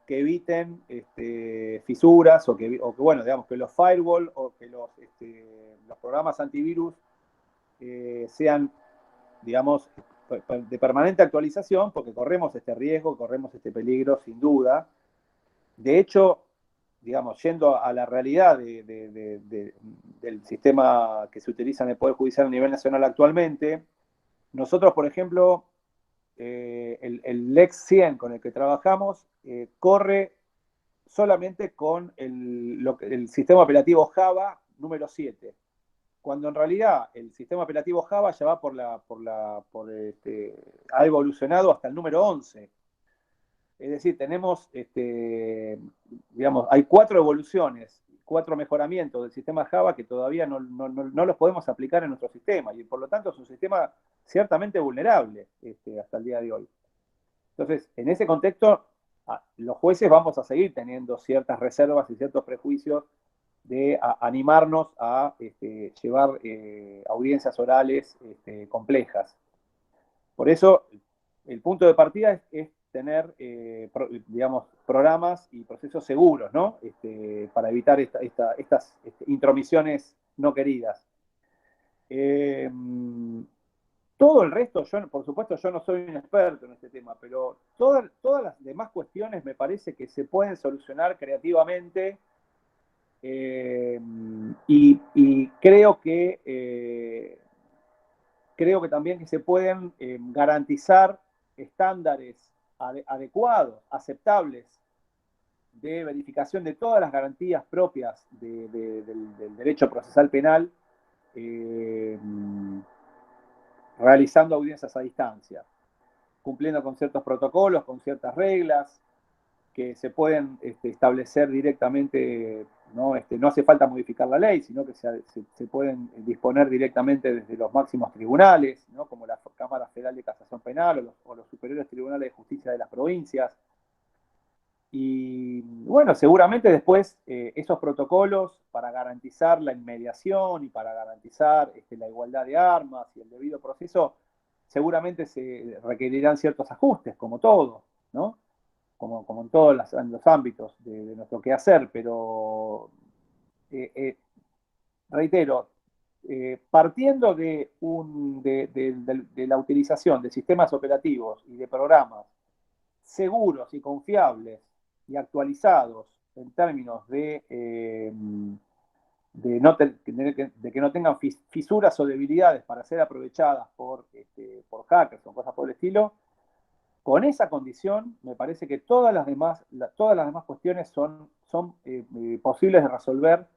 que eviten fisuras o que bueno, digamos, que los firewall o que los programas antivirus sean, digamos, de permanente actualización, porque corremos este riesgo, corremos este peligro, sin duda. De hecho, digamos, yendo a la realidad del sistema que se utiliza en el Poder Judicial a nivel nacional actualmente, nosotros, por ejemplo, el Lex 100 con el que trabajamos corre solamente con el sistema operativo Java número 7, cuando en realidad el sistema operativo Java ya va ha evolucionado hasta el número 11. Es decir, tenemos, digamos, hay 4 evoluciones, 4 mejoramientos del sistema Java que todavía no los podemos aplicar en nuestro sistema, y por lo tanto es un sistema ciertamente vulnerable hasta el día de hoy. Entonces, en ese contexto, los jueces vamos a seguir teniendo ciertas reservas y ciertos prejuicios de animarnos a llevar audiencias orales complejas. Por eso, el punto de partida es tener, digamos, programas y procesos seguros, ¿no? Para evitar estas intromisiones no queridas. Todo el resto, por supuesto, yo no soy un experto en este tema, pero todas las demás cuestiones me parece que se pueden solucionar creativamente, y creo que también que se pueden garantizar estándares adecuados, aceptables, de verificación de todas las garantías propias del derecho procesal penal, realizando audiencias a distancia, cumpliendo con ciertos protocolos, con ciertas reglas que se pueden establecer directamente, ¿no? No hace falta modificar la ley, sino que se pueden disponer directamente desde los máximos tribunales, ¿no? Como la Cámara Federal de Casación Penal o los superiores tribunales de justicia de las provincias. Y bueno, seguramente después esos protocolos para garantizar la inmediación y para garantizar la igualdad de armas y el debido proceso, seguramente se requerirán ciertos ajustes, como todo, ¿no? Como en todos los ámbitos de nuestro quehacer, pero reitero, partiendo de la utilización de sistemas operativos y de programas seguros y confiables y actualizados en términos de que no tengan fisuras o debilidades para ser aprovechadas por hackers o cosas por el estilo, con esa condición me parece que todas las demás cuestiones son posibles de resolver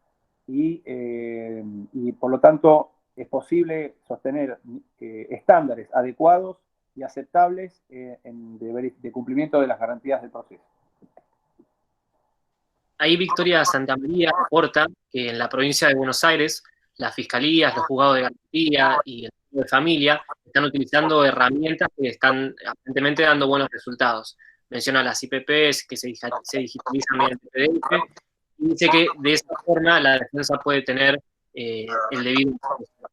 y por lo tanto es posible sostener estándares adecuados y aceptables de cumplimiento de las garantías del proceso. Ahí Victoria Santamaría aporta que en la provincia de Buenos Aires las fiscalías, los juzgados de garantía y el de familia están utilizando herramientas que están aparentemente dando buenos resultados. Menciona las IPPs que se digitalizan mediante PDF y dice que de esa forma la defensa puede tener el debido proceso.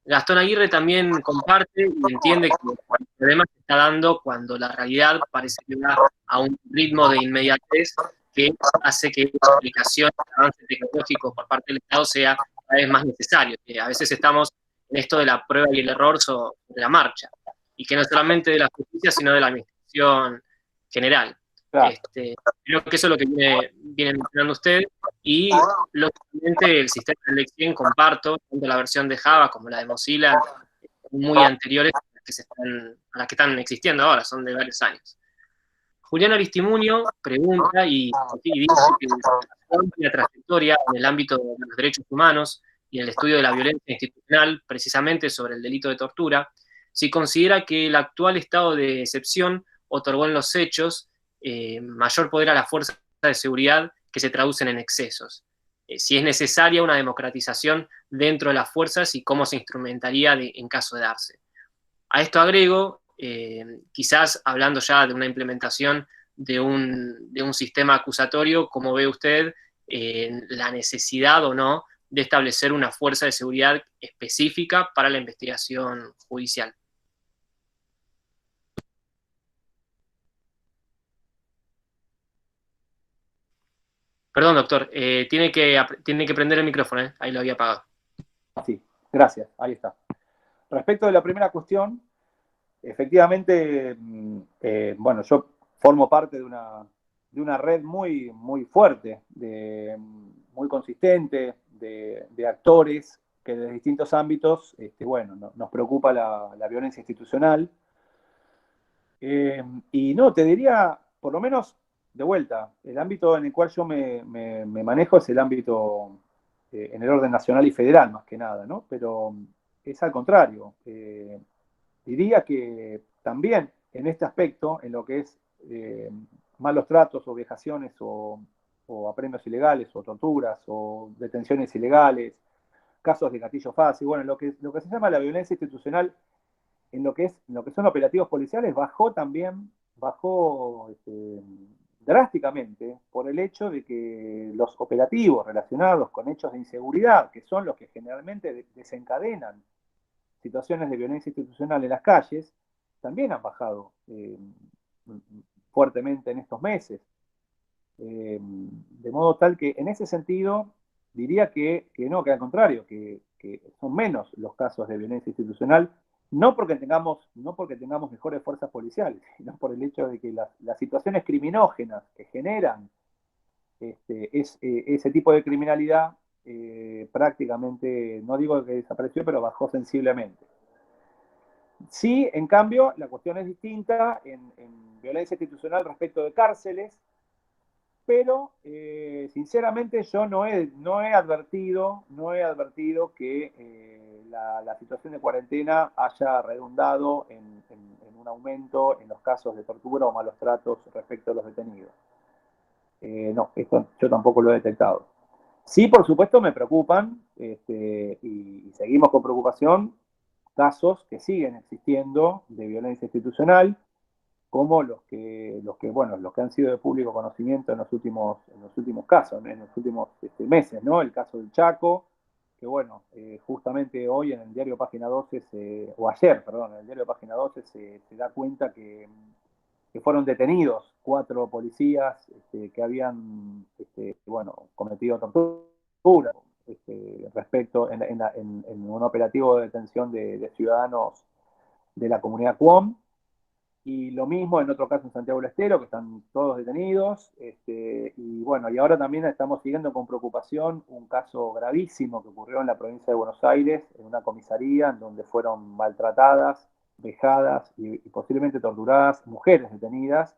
Gastón Aguirre también comparte y entiende que el problema se está dando cuando la realidad parece que va a un ritmo de inmediatez que hace que la aplicación de avances tecnológicos por parte del Estado sea cada vez más necesario. Que a veces estamos en esto de la prueba y el error sobre la marcha, y que no solamente de la justicia, sino de la administración general. Claro. Creo que eso es lo que viene mencionando usted, y lógicamente el sistema de elección comparto, tanto la versión de Java como la de Mozilla, muy anteriores a las que están existiendo ahora, son de varios años. Julián Aristimuño pregunta y dice que su amplia trayectoria en el ámbito de los derechos humanos y en el estudio de la violencia institucional, precisamente sobre el delito de tortura, si considera que el actual estado de excepción otorgó en los hechos mayor poder a las fuerzas de seguridad que se traducen en excesos. Si es necesaria una democratización dentro de las fuerzas y cómo se instrumentaría en caso de darse. A esto agrego, quizás hablando ya de una implementación de un sistema acusatorio, ¿cómo ve usted la necesidad o no de establecer una fuerza de seguridad específica para la investigación judicial? Perdón, doctor, tiene que prender el micrófono, ahí lo había apagado. Sí, gracias, ahí está. Respecto de la primera cuestión, efectivamente, bueno, yo formo parte de una red muy, muy fuerte, muy consistente, de actores que desde distintos ámbitos, bueno, nos preocupa la violencia institucional. Y no, te diría, por lo menos, de vuelta, el ámbito en el cual yo me manejo es el ámbito en el orden nacional y federal, más que nada, ¿no? Pero es al contrario. Diría que también en este aspecto, en lo que es malos tratos o vejaciones o apremios ilegales o torturas o detenciones ilegales, casos de gatillo fácil, bueno, lo que se llama la violencia institucional en lo que son operativos policiales bajó drásticamente por el hecho de que los operativos relacionados con hechos de inseguridad, que son los que generalmente desencadenan situaciones de violencia institucional en las calles, también han bajado fuertemente en estos meses. De modo tal que en ese sentido diría que no, que al contrario, que son menos los casos de violencia institucional, no porque tengamos mejores fuerzas policiales, sino por el hecho de que las situaciones criminógenas que generan ese tipo de criminalidad prácticamente, no digo que desapareció, pero bajó sensiblemente. Sí, en cambio, la cuestión es distinta en violencia institucional respecto de cárceles, pero sinceramente yo no he advertido que la situación de cuarentena haya redundado en un aumento en los casos de tortura o malos tratos respecto a los detenidos. No, esto yo tampoco lo he detectado. Sí, por supuesto, me preocupan y seguimos con preocupación casos que siguen existiendo de violencia institucional, como los que han sido de público conocimiento en los últimos casos, en los últimos meses, ¿no? El caso del Chaco, que bueno, justamente hoy en el diario Página 12, o ayer, perdón, en el diario Página 12 se da cuenta que fueron detenidos 4 policías que habían cometido tortura respecto en un operativo de detención de ciudadanos de la comunidad Cuom. Y lo mismo en otro caso en Santiago del Estero, que están todos detenidos. Y bueno, y ahora también estamos siguiendo con preocupación un caso gravísimo que ocurrió en la provincia de Buenos Aires, en una comisaría en donde fueron maltratadas, vejadas y posiblemente torturadas mujeres detenidas.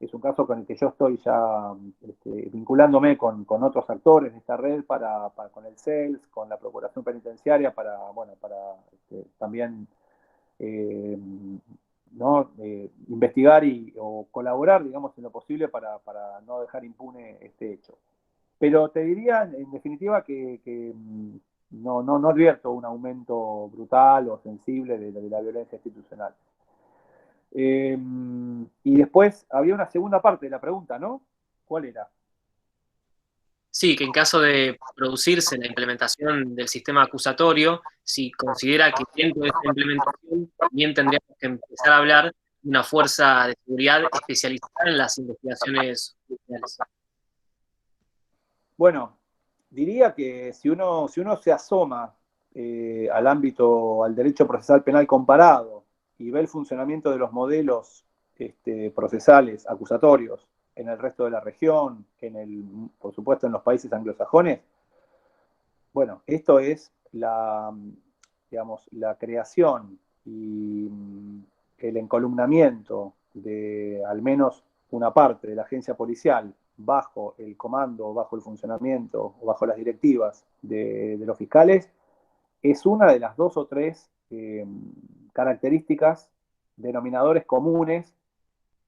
Es un caso con el que yo estoy ya vinculándome con otros actores de esta red con el CELS, con la Procuración Penitenciaria, para también investigar o colaborar, digamos, en lo posible para no dejar impune este hecho. Pero te diría, en definitiva, que no advierto un aumento brutal o sensible de la violencia institucional. Y después había una segunda parte de la pregunta, ¿no? ¿Cuál era? Sí, que en caso de producirse la implementación del sistema acusatorio, si considera que dentro de esta implementación también tendríamos que empezar a hablar de una fuerza de seguridad especializada en las investigaciones judiciales. Bueno, diría que si uno se asoma al derecho procesal penal comparado y ve el funcionamiento de los modelos procesales acusatorios en el resto de la región, por supuesto en los países anglosajones, bueno, esto es digamos, la creación y el encolumnamiento de al menos una parte de la agencia policial bajo el comando, bajo el funcionamiento o bajo las directivas de los fiscales, es una de las 2 o 3 características, denominadores comunes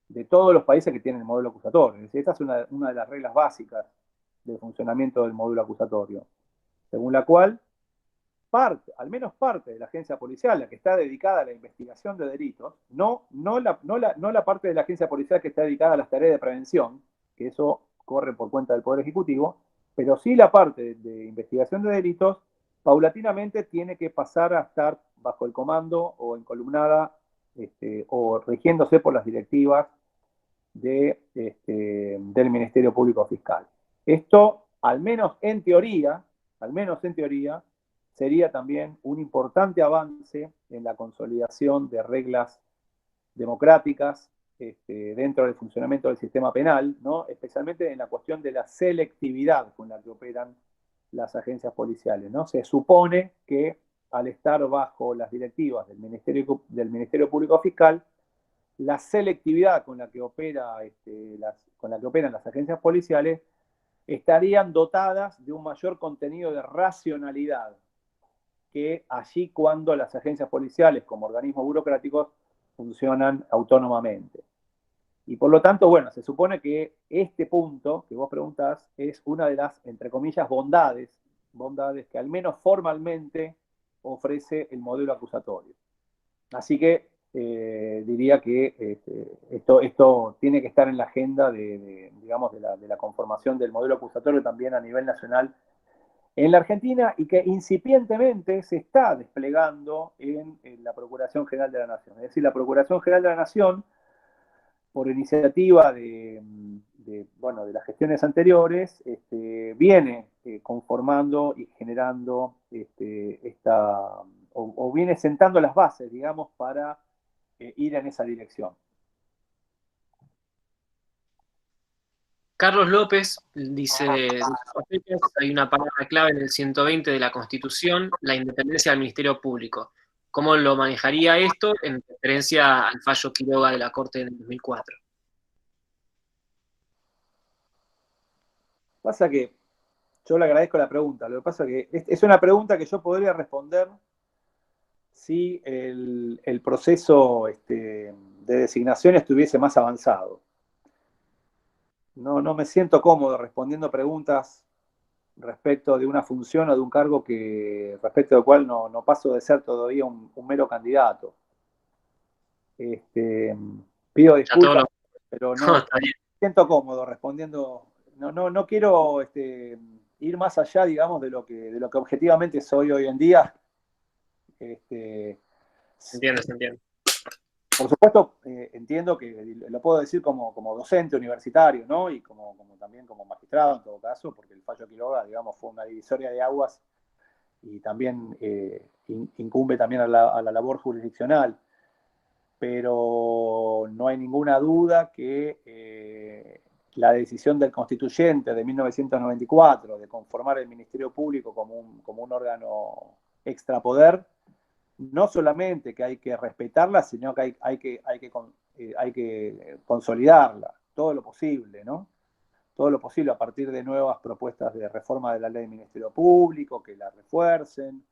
de todos los países que tienen el modelo acusatorio. Es decir, esta es una de las reglas básicas del funcionamiento del módulo acusatorio, según la cual al menos parte de la agencia policial, la que está dedicada a la investigación de delitos, no la parte de la agencia policial que está dedicada a las tareas de prevención, que eso corre por cuenta del Poder Ejecutivo, pero sí la parte de investigación de delitos, paulatinamente tiene que pasar a estar bajo el comando o encolumnada o rigiéndose por las directivas del Ministerio Público Fiscal. Esto, al menos en teoría, sería también un importante avance en la consolidación de reglas democráticas dentro del funcionamiento del sistema penal, ¿no? Especialmente en la cuestión de la selectividad con la que operan las agencias policiales, ¿no? Se supone que al estar bajo las directivas del Ministerio Público Fiscal, la selectividad con la que operan las agencias policiales estarían dotadas de un mayor contenido de racionalidad que allí cuando las agencias policiales como organismos burocráticos funcionan autónomamente. Y por lo tanto, bueno, se supone que este punto que vos preguntás es una de las, entre comillas, bondades que al menos formalmente ofrece el modelo acusatorio. Así que diría que esto tiene que estar en la agenda digamos, de la conformación del modelo acusatorio también a nivel nacional en la Argentina y que incipientemente se está desplegando en la Procuración General de la Nación. Es decir, la Procuración General de la Nación, por iniciativa de las gestiones anteriores, viene conformando y generando o viene sentando las bases, digamos, para ir en esa dirección. Carlos López dice, hay una palabra clave en el 120 de la Constitución, la independencia del Ministerio Público. ¿Cómo lo manejaría esto en referencia al fallo Quiroga de la Corte del 2004? Pasa que yo le agradezco la pregunta, lo que pasa que es una pregunta que yo podría responder si el proceso de designación estuviese más avanzado. No me siento cómodo respondiendo preguntas respecto de una función o de un cargo respecto del cual no paso de ser todavía un mero candidato. Pido disculpas, pero no me siento cómodo respondiendo. No quiero ir más allá, digamos, de lo que objetivamente soy hoy en día. Se entiende. Por supuesto, entiendo que lo puedo decir como docente universitario, ¿no? Y también como magistrado en todo caso, porque el fallo Quiroga, digamos, fue una divisoria de aguas y también incumbe también a la labor jurisdiccional. Pero no hay ninguna duda que la decisión del constituyente de 1994 de conformar el Ministerio Público como un órgano extrapoder, no solamente que hay que respetarla, sino que hay que consolidarla, todo lo posible, ¿no? Todo lo posible a partir de nuevas propuestas de reforma de la ley del Ministerio Público, que la refuercen.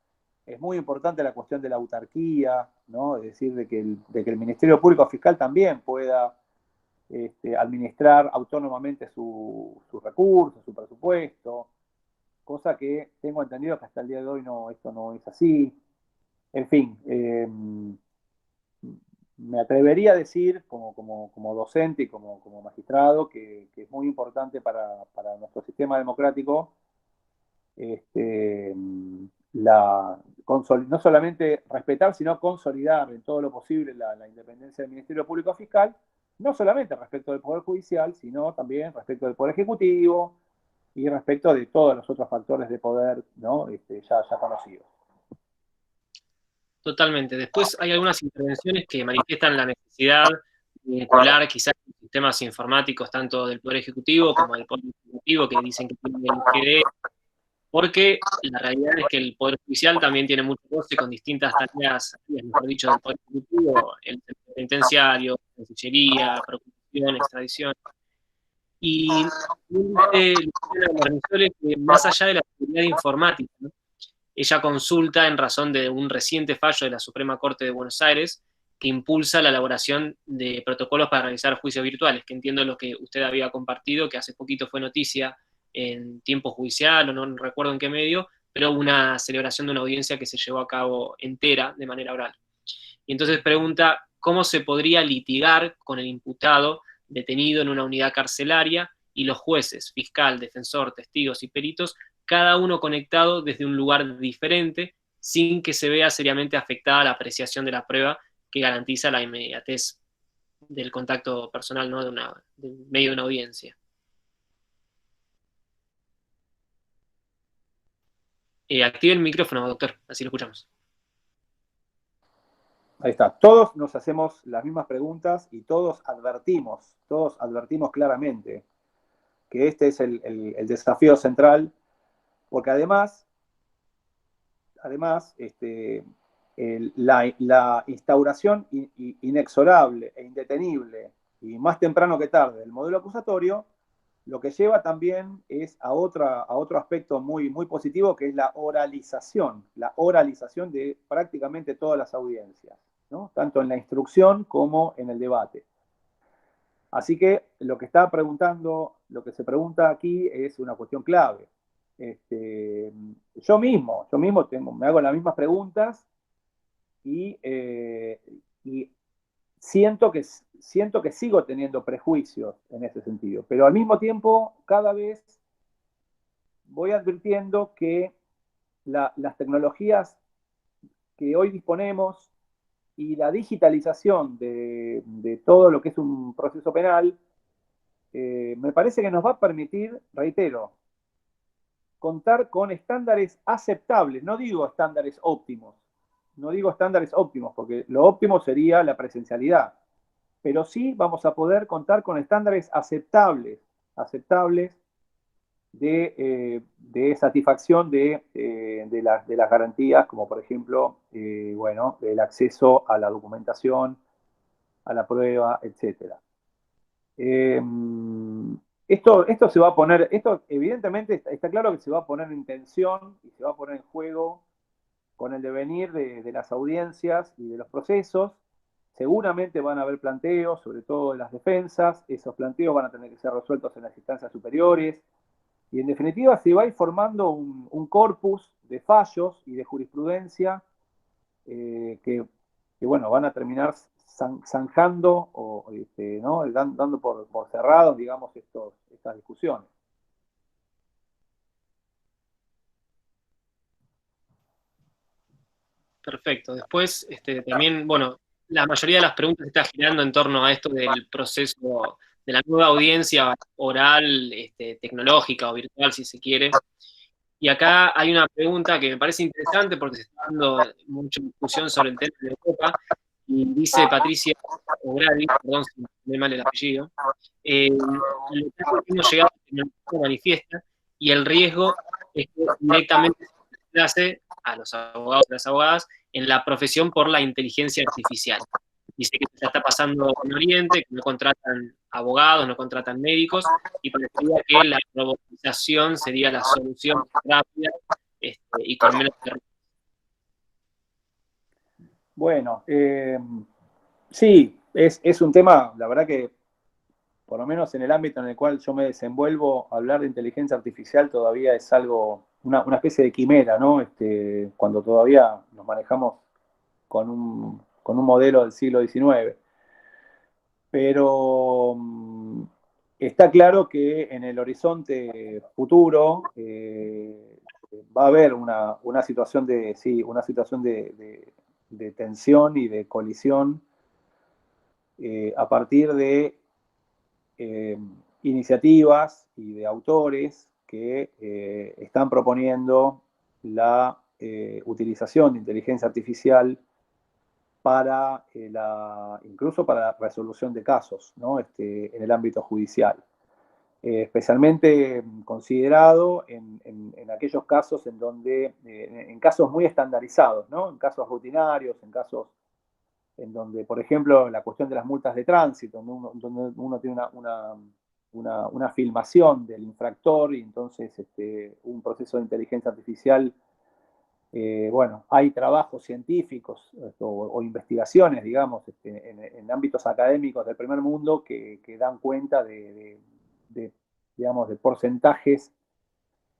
Es muy importante la cuestión de la autarquía, ¿no? Es decir, de que el Ministerio Público Fiscal también pueda administrar autónomamente sus recursos, su presupuesto, cosa que tengo entendido que hasta el día de hoy esto no es así. En fin, me atrevería a decir como docente y como magistrado que es muy importante para nuestro sistema democrático no solamente respetar, sino consolidar en todo lo posible la independencia del Ministerio Público Fiscal, no solamente respecto del Poder Judicial, sino también respecto del Poder Ejecutivo y respecto de todos los otros factores de poder, ¿no? ya conocidos. Totalmente. Después hay algunas intervenciones que manifiestan la necesidad vincular quizás sistemas informáticos tanto del Poder Ejecutivo como del Poder Legislativo que dicen que tienen el GD, porque la realidad es que el Poder Judicial también tiene mucho roce con distintas tareas, mejor dicho, del Poder Ejecutivo, el penitenciario, Cancillería, Procuración, Extradición. Y Luciana Marmisole, que más allá de la seguridad informática, ¿no? Ella consulta en razón de un reciente fallo de la Suprema Corte de Buenos Aires que impulsa la elaboración de protocolos para realizar juicios virtuales, que entiendo lo que usted había compartido, que hace poquito fue noticia en tiempo judicial, o no recuerdo en qué medio, pero una celebración de una audiencia que se llevó a cabo entera de manera oral. Y entonces pregunta cómo se podría litigar con el imputado detenido en una unidad carcelaria y los jueces, fiscal, defensor, testigos y peritos, cada uno conectado desde un lugar diferente, sin que se vea seriamente afectada la apreciación de la prueba que garantiza la inmediatez del contacto personal, ¿no? del medio de una audiencia. Active el micrófono, doctor, así lo escuchamos. Ahí está. Todos nos hacemos las mismas preguntas y todos advertimos claramente que este es el desafío central, porque además la instauración inexorable e indetenible, y más temprano que tarde, del modelo acusatorio, lo que lleva también es a otro aspecto muy, muy positivo, que es la oralización de prácticamente todas las audiencias, ¿no? Tanto en la instrucción como en el debate. Así que lo que se pregunta aquí es una cuestión clave. Yo mismo me hago las mismas preguntas y siento que sigo teniendo prejuicios en ese sentido, pero al mismo tiempo cada vez voy advirtiendo que las tecnologías que hoy disponemos y la digitalización de todo lo que es un proceso penal, me parece que nos va a permitir, reitero, contar con estándares aceptables, no digo estándares óptimos, porque lo óptimo sería la presencialidad, pero sí vamos a poder contar con estándares aceptables de satisfacción de las garantías, como por ejemplo, el acceso a la documentación, a la prueba, etc. Esto se va a poner, esto evidentemente está claro que se va a poner en tensión y se va a poner en juego con el devenir de las audiencias y de los procesos. Seguramente van a haber planteos, sobre todo en las defensas, esos planteos van a tener que ser resueltos en las instancias superiores, y en definitiva se va a ir formando un corpus de fallos y de jurisprudencia que van a terminar zanjando o ¿no? dando por cerrados, digamos, estas discusiones. Perfecto. Después, también, bueno, la mayoría de las preguntas está girando en torno a esto del proceso de la nueva audiencia oral, tecnológica o virtual, si se quiere. Y acá hay una pregunta que me parece interesante porque se está dando mucha discusión sobre el tema de Europa. Y dice Patricia O'Grady, perdón si me mal el apellido, lo que hemos llegado a tecnología manifiesta y el riesgo es que directamente se desplace a los abogados y las abogadas en la profesión por la inteligencia artificial. Dice que ya está pasando en Oriente, que no contratan abogados, no contratan médicos, y parecería que la robotización sería la solución rápida y con menos errores. Bueno, sí, es un tema, la verdad que por lo menos en el ámbito en el cual yo me desenvuelvo, hablar de inteligencia artificial todavía es algo, una especie de quimera, ¿no? Cuando todavía nos manejamos con un modelo del siglo XIX. Pero está claro que en el horizonte futuro va a haber una situación de tensión y de colisión a partir de iniciativas y de autores que están proponiendo la utilización de inteligencia artificial para incluso para la resolución de casos, ¿no? En el ámbito judicial. Especialmente considerado en aquellos casos en donde, en casos muy estandarizados, ¿no? En casos rutinarios, en casos en donde, por ejemplo, la cuestión de las multas de tránsito, donde uno tiene una filmación del infractor y entonces un proceso de inteligencia artificial, bueno, hay trabajos científicos o investigaciones, digamos, en ámbitos académicos del primer mundo que dan cuenta digamos, de porcentajes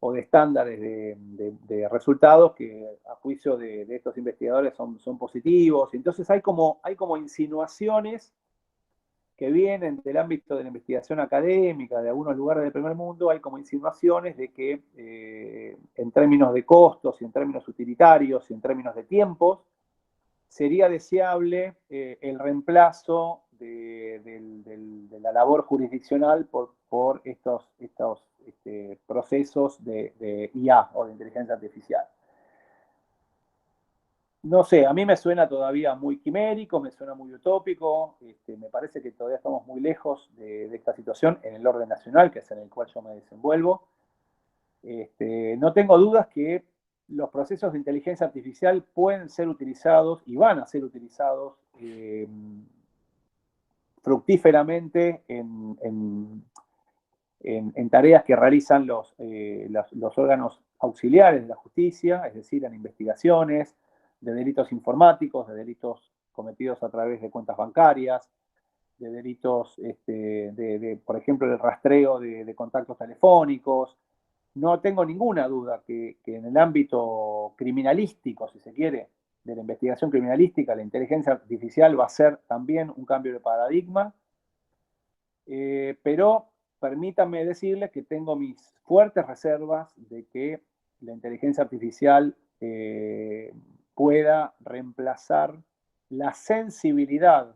o de estándares de resultados que a juicio de estos investigadores son positivos. Entonces hay como insinuaciones que vienen del ámbito de la investigación académica, de algunos lugares del primer mundo, hay como insinuaciones de que en términos de costos y en términos utilitarios y en términos de tiempos, sería deseable el reemplazo de la labor jurisdiccional por estos procesos de IA o de inteligencia artificial. No sé, a mí me suena todavía muy quimérico, me suena muy utópico, me parece que todavía estamos muy lejos de esta situación en el orden nacional, que es en el cual yo me desenvuelvo. No tengo dudas que los procesos de inteligencia artificial pueden ser utilizados y van a ser utilizados fructíferamente en tareas que realizan los órganos auxiliares de la justicia, es decir, en investigaciones de delitos informáticos, de delitos cometidos a través de cuentas bancarias, de delitos, por ejemplo, el rastreo de contactos telefónicos. No tengo ninguna duda que en el ámbito criminalístico, si se quiere, de la investigación criminalística, la inteligencia artificial va a ser también un cambio de paradigma, pero permítanme decirles que tengo mis fuertes reservas de que la inteligencia artificial pueda reemplazar la sensibilidad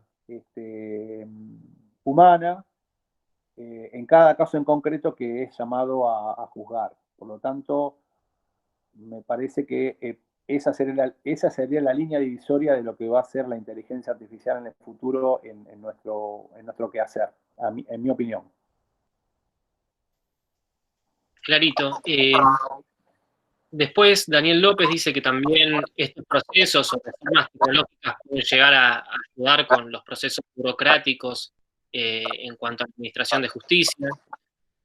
humana en cada caso en concreto que es llamado a juzgar. Por lo tanto, me parece que esa sería la línea divisoria de lo que va a ser la inteligencia artificial en el futuro en nuestro quehacer, en mi opinión. Clarito. Después, Daniel López dice que también estos procesos o reformas tecnológicas pueden llegar a ayudar con los procesos burocráticos en cuanto a administración de justicia.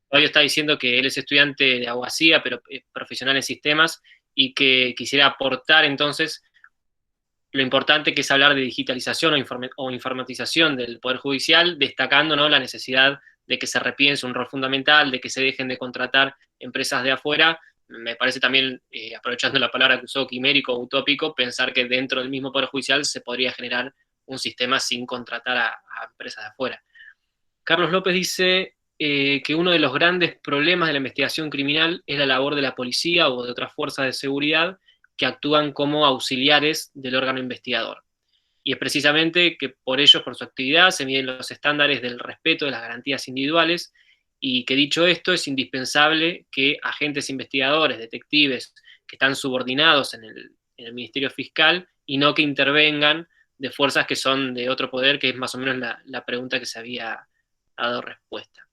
Fabio está diciendo que él es estudiante de abogacía, pero es profesional en sistemas, y que quisiera aportar entonces lo importante que es hablar de digitalización o informatización del Poder Judicial, destacando, ¿no?, la necesidad de que se repiense un rol fundamental, de que se dejen de contratar empresas de afuera. Me parece también, aprovechando la palabra que usó, quimérico o utópico, pensar que dentro del mismo Poder Judicial se podría generar un sistema sin contratar a empresas de afuera. Carlos López dice que uno de los grandes problemas de la investigación criminal es la labor de la policía o de otras fuerzas de seguridad que actúan como auxiliares del órgano investigador. Y es precisamente que por ellos, por su actividad, se miden los estándares del respeto de las garantías individuales, y que dicho esto, es indispensable que agentes investigadores, detectives, que están subordinados en el Ministerio Fiscal, y no que intervengan de fuerzas que son de otro poder, que es más o menos la pregunta que se había dado respuesta.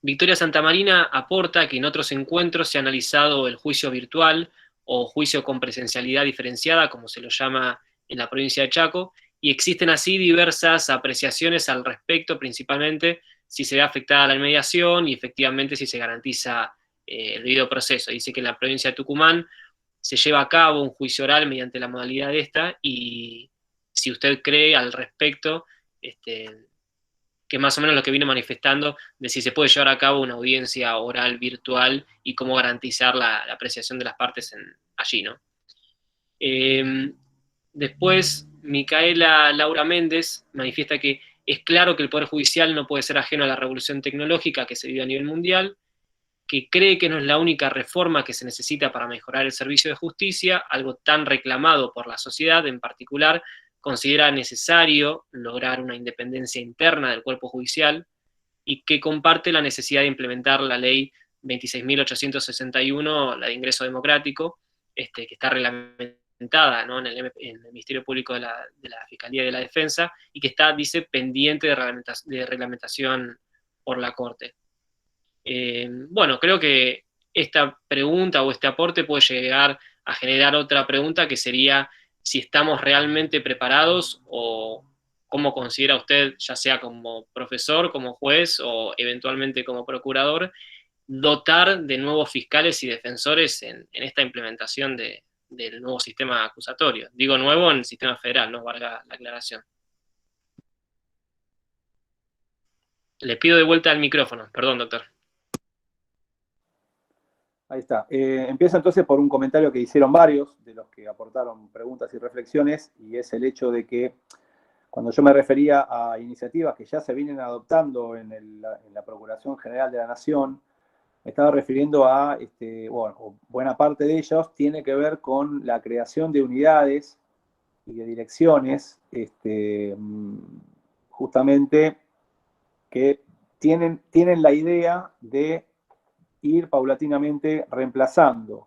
Victoria Santamarina aporta que en otros encuentros se ha analizado el juicio virtual o juicio con presencialidad diferenciada, como se lo llama en la provincia de Chaco, y existen así diversas apreciaciones al respecto, principalmente si se ve afectada la mediación y efectivamente si se garantiza el debido proceso. Dice que en la provincia de Tucumán se lleva a cabo un juicio oral mediante la modalidad de esta, y si usted cree al respecto, que más o menos lo que vino manifestando de si se puede llevar a cabo una audiencia oral virtual y cómo garantizar la apreciación de las partes allí, ¿no? Después, Micaela Laura Méndez manifiesta que es claro que el Poder Judicial no puede ser ajeno a la revolución tecnológica que se vive a nivel mundial, que cree que no es la única reforma que se necesita para mejorar el servicio de justicia, algo tan reclamado por la sociedad en particular. Considera necesario lograr una independencia interna del cuerpo judicial, y que comparte la necesidad de implementar la ley 26.861, la de ingreso democrático, que está reglamentada implementada, ¿no? en el Ministerio Público de la Fiscalía de la Defensa, y que está, dice, pendiente de reglamentación por la Corte. Bueno, creo que esta pregunta o este aporte puede llegar a generar otra pregunta, que sería si estamos realmente preparados, o cómo considera usted, ya sea como profesor, como juez o eventualmente como procurador, dotar de nuevos fiscales y defensores en esta implementación del nuevo sistema acusatorio. Digo nuevo en el sistema federal, no valga la aclaración. Le pido de vuelta al micrófono, perdón, doctor. Ahí está. Empiezo entonces por un comentario que hicieron varios de los que aportaron preguntas y reflexiones, y es el hecho de que cuando yo me refería a iniciativas que ya se vienen adoptando en la Procuración General de la Nación, me estaba refiriendo a, bueno, buena parte de ellos tiene que ver con la creación de unidades y de direcciones, justamente que tienen la idea de ir paulatinamente reemplazando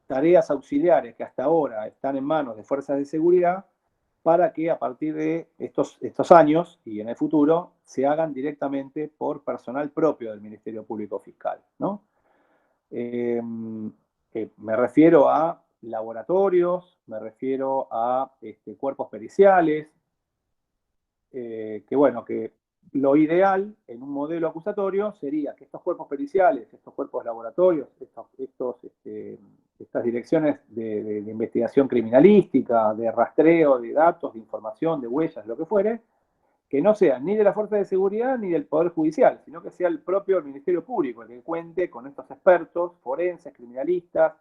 tareas auxiliares que hasta ahora están en manos de fuerzas de seguridad, para que a partir de estos años y en el futuro se hagan directamente por personal propio del Ministerio Público Fiscal, ¿no? Me refiero a laboratorios, me refiero a cuerpos periciales, que bueno, que lo ideal en un modelo acusatorio sería que estos cuerpos periciales, estos cuerpos laboratorios, estas direcciones de investigación criminalística, de rastreo de datos, de información, de huellas, lo que fuere, que no sean ni de la Fuerza de Seguridad ni del Poder Judicial, sino que sea el propio Ministerio Público el que cuente con estos expertos, forenses, criminalistas,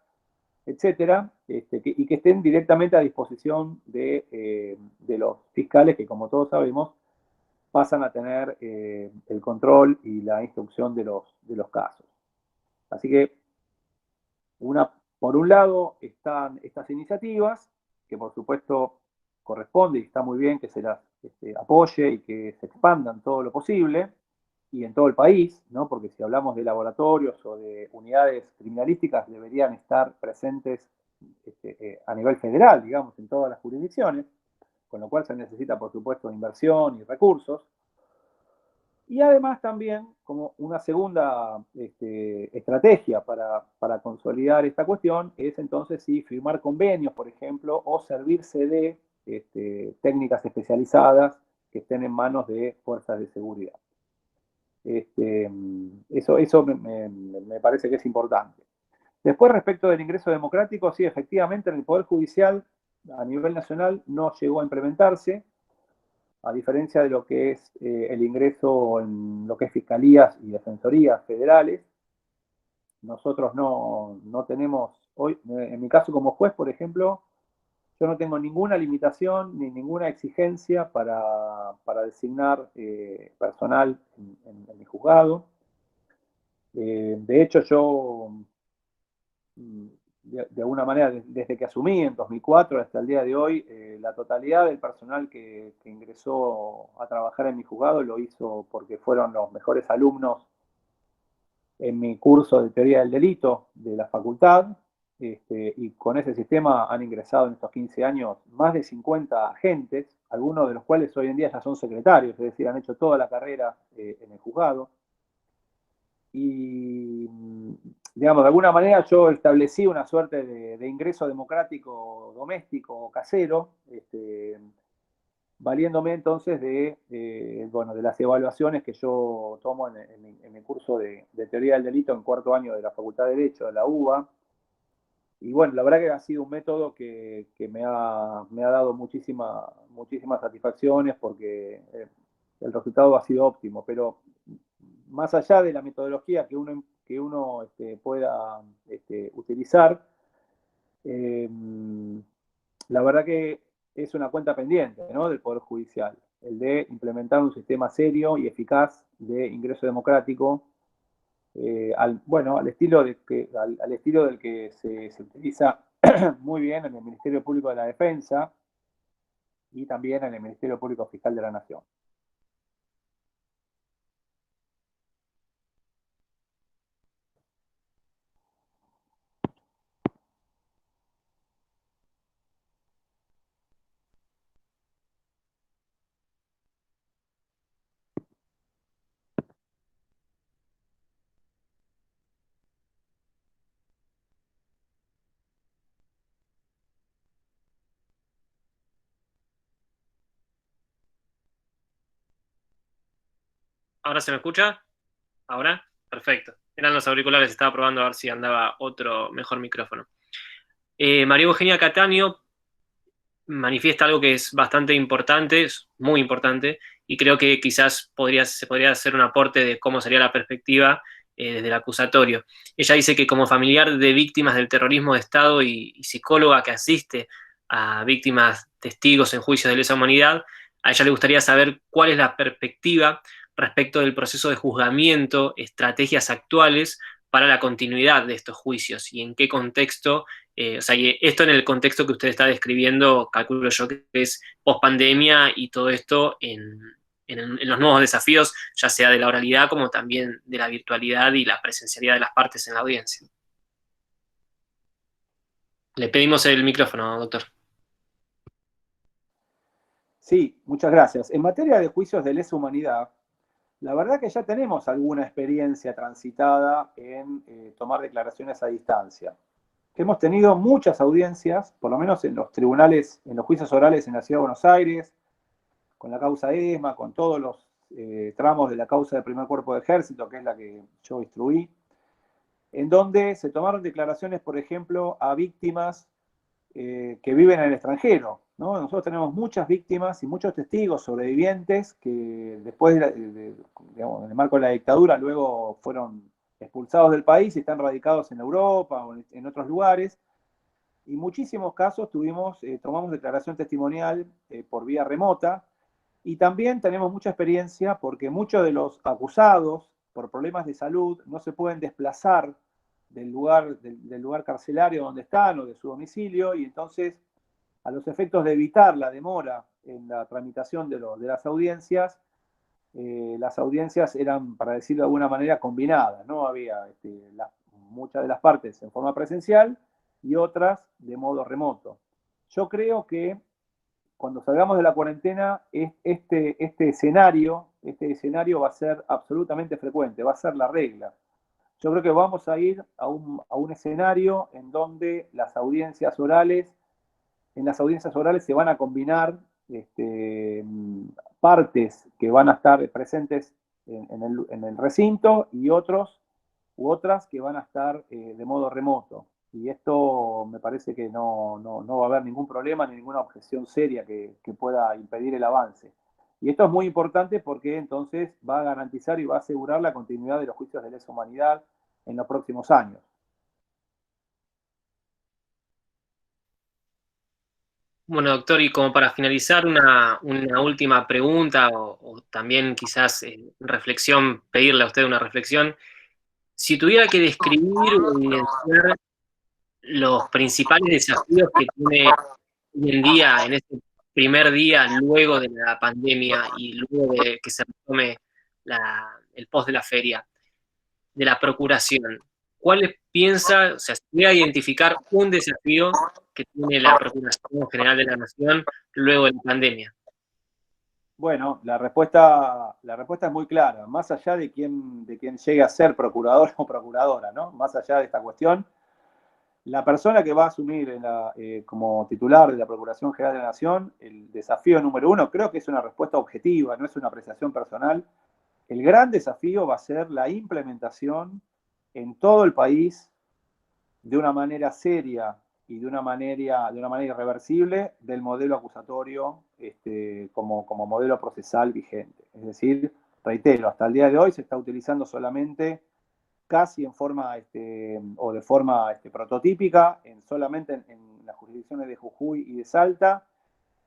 etcétera, y que estén directamente a disposición de los fiscales que, como todos sabemos, pasan a tener el control y la instrucción de los casos. Así que, por un lado, están estas iniciativas, que por supuesto corresponde y está muy bien que se las apoye y que se expandan todo lo posible, y en todo el país, ¿no? Porque si hablamos de laboratorios o de unidades criminalísticas, deberían estar presentes a nivel federal, digamos, en todas las jurisdicciones, con lo cual se necesita, por supuesto, inversión y recursos. Y además también, como una segunda estrategia para consolidar esta cuestión, es entonces sí firmar convenios, por ejemplo, o servirse de técnicas especializadas que estén en manos de fuerzas de seguridad. Eso me parece que es importante. Después, respecto del ingreso democrático, sí, efectivamente, en el Poder Judicial a nivel nacional no llegó a implementarse, a diferencia de lo que es el ingreso en lo que es fiscalías y defensorías federales. Nosotros no tenemos, hoy, en mi caso como juez, por ejemplo, yo no tengo ninguna limitación ni ninguna exigencia para designar personal en mi juzgado. De hecho, yo, de alguna manera, desde que asumí en 2004 hasta el día de hoy, la totalidad del personal que ingresó a trabajar en mi juzgado lo hizo porque fueron los mejores alumnos en mi curso de teoría del delito de la facultad, y con ese sistema han ingresado en estos 15 años más de 50 agentes, algunos de los cuales hoy en día ya son secretarios, es decir, han hecho toda la carrera en el juzgado. Y, digamos, de alguna manera yo establecí una suerte de ingreso democrático doméstico casero, valiéndome entonces bueno, de las evaluaciones que yo tomo en mi curso de teoría del delito en cuarto año de la Facultad de Derecho de la UBA. Y bueno, la verdad que ha sido un método que me ha dado muchísimas satisfacciones, porque el resultado ha sido óptimo. Pero más allá de la metodología que uno pueda utilizar, la verdad que es una cuenta pendiente, ¿no?, del Poder Judicial, el de implementar un sistema serio y eficaz de ingreso democrático, al estilo al estilo del que se utiliza muy bien en el Ministerio Público de la Defensa y también en el Ministerio Público Fiscal de la Nación. ¿Ahora se me escucha? ¿Ahora? Perfecto. Eran los auriculares, estaba probando a ver si andaba otro mejor micrófono. María Eugenia Cataño manifiesta algo que es bastante importante, es muy importante, y creo que quizás se podría hacer un aporte de cómo sería la perspectiva desde el acusatorio. Ella dice que como familiar de víctimas del terrorismo de Estado y psicóloga que asiste a víctimas testigos en juicios de lesa humanidad, a ella le gustaría saber cuál es la perspectiva respecto del proceso de juzgamiento, estrategias actuales para la continuidad de estos juicios y en qué contexto. O sea, y esto en el contexto que usted está describiendo, calculo yo que es post-pandemia y todo esto en los nuevos desafíos, ya sea de la oralidad como también de la virtualidad y la presencialidad de las partes en la audiencia. Le pedimos el micrófono, doctor. Sí, muchas gracias. En materia de juicios de lesa humanidad, la verdad que ya tenemos alguna experiencia transitada en tomar declaraciones a distancia. Hemos tenido muchas audiencias, por lo menos en los tribunales, en los juicios orales en la Ciudad de Buenos Aires, con la causa ESMA, con todos los tramos de la causa del primer cuerpo de ejército, que es la que yo instruí, en donde se tomaron declaraciones, por ejemplo, a víctimas que viven en el extranjero, ¿no? Nosotros tenemos muchas víctimas y muchos testigos sobrevivientes que después, digamos, en el marco de la dictadura, luego fueron expulsados del país y están radicados en Europa o en otros lugares. Y en muchísimos casos tomamos declaración testimonial por vía remota. Y también tenemos mucha experiencia porque muchos de los acusados por problemas de salud no se pueden desplazar del lugar carcelario donde están o de su domicilio, y entonces, a los efectos de evitar la demora en la tramitación de las audiencias eran, para decirlo de alguna manera, combinadas, ¿no? Había muchas de las partes en forma presencial y otras de modo remoto. Yo creo que cuando salgamos de la cuarentena, este escenario va a ser absolutamente frecuente, va a ser la regla. Yo creo que vamos a ir a un escenario en donde en las audiencias orales se van a combinar partes que van a estar presentes en el recinto y otras que van a estar de modo remoto. Y esto me parece que no va a haber ningún problema ni ninguna objeción seria que pueda impedir el avance. Y esto es muy importante porque entonces va a garantizar y va a asegurar la continuidad de los juicios de lesa humanidad en los próximos años. Bueno, doctor, y como para finalizar, una última pregunta o también quizás reflexión, pedirle a usted una reflexión. Si tuviera que describir o evidenciar los principales desafíos que tiene hoy en día, en este primer día luego de la pandemia y luego de que se retome el post de la feria, de la procuración, ¿cuál piensa, o sea, si pudiera identificar un desafío que tiene la Procuración General de la Nación luego de la pandemia? Bueno, la respuesta es muy clara. Más allá de quién llegue a ser procurador o procuradora, ¿no? Más allá de esta cuestión, la persona que va a asumir como titular de la Procuración General de la Nación, el desafío número uno, creo que es una respuesta objetiva, no es una apreciación personal. El gran desafío va a ser la implementación en todo el país de una manera seria y de una manera irreversible del modelo acusatorio como modelo procesal vigente. Es decir, reitero, hasta el día de hoy se está utilizando solamente casi en forma o de forma prototípica solamente en las jurisdicciones de Jujuy y de Salta,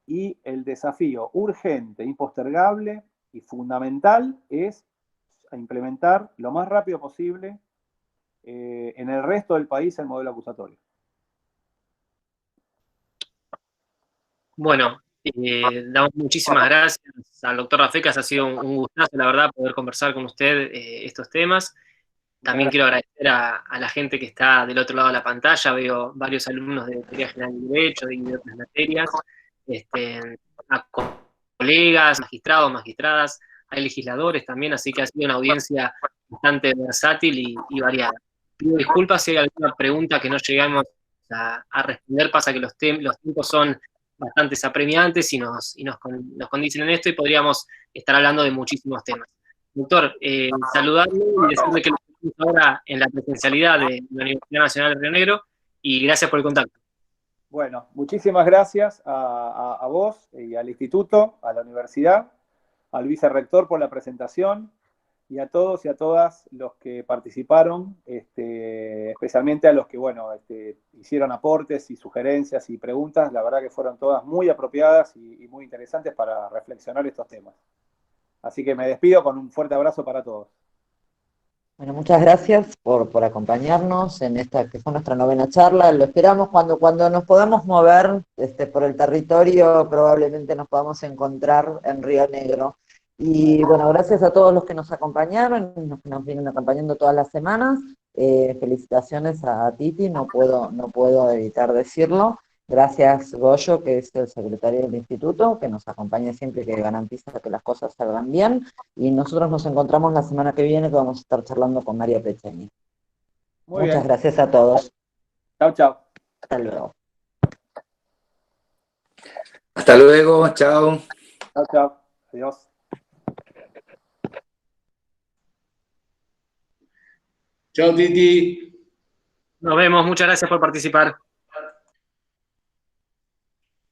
y el desafío urgente, impostergable y fundamental es implementar lo más rápido posible en el resto del país el modelo acusatorio. Bueno, damos muchísimas gracias al doctor Rafecas, ha sido un gustazo, la verdad, poder conversar con usted estos temas. También quiero agradecer a la gente que está del otro lado de la pantalla, veo varios alumnos de Teoría General de Derecho y de otras materias, a colegas, magistrados, magistradas, hay legisladores también, así que ha sido una audiencia bastante versátil y variada. Pido disculpas si hay alguna pregunta que no llegamos a responder, pasa que los tiempos son bastante apremiantes y nos condicen en esto y podríamos estar hablando de muchísimos temas. Doctor, saludarlo y decirle que lo tenemos ahora en la presencialidad de la Universidad Nacional de Río Negro y gracias por el contacto. Bueno, muchísimas gracias a vos y al instituto, a la universidad, al vicerrector por la presentación y a todos y a todas los que participaron, especialmente a los que, bueno, hicieron aportes y sugerencias y preguntas. La verdad que fueron todas muy apropiadas y muy interesantes para reflexionar estos temas. Así que me despido con un fuerte abrazo para todos. Bueno, muchas gracias por acompañarnos en esta que fue nuestra novena charla. Lo esperamos cuando nos podamos mover por el territorio, probablemente nos podamos encontrar en Río Negro. Y bueno, gracias a todos los que nos acompañaron, los que nos vienen acompañando todas las semanas. Felicitaciones a Titi, no puedo evitar decirlo. Gracias, Goyo, que es el secretario del instituto, que nos acompaña siempre, que garantiza que las cosas salgan bien. Y nosotros nos encontramos la semana que viene, que vamos a estar charlando con María Pecheni. Muchas gracias a todos. Chao, chao. Hasta luego. Hasta luego, chao. Chao, chao. Adiós. Chao, Titi. Nos vemos, muchas gracias por participar.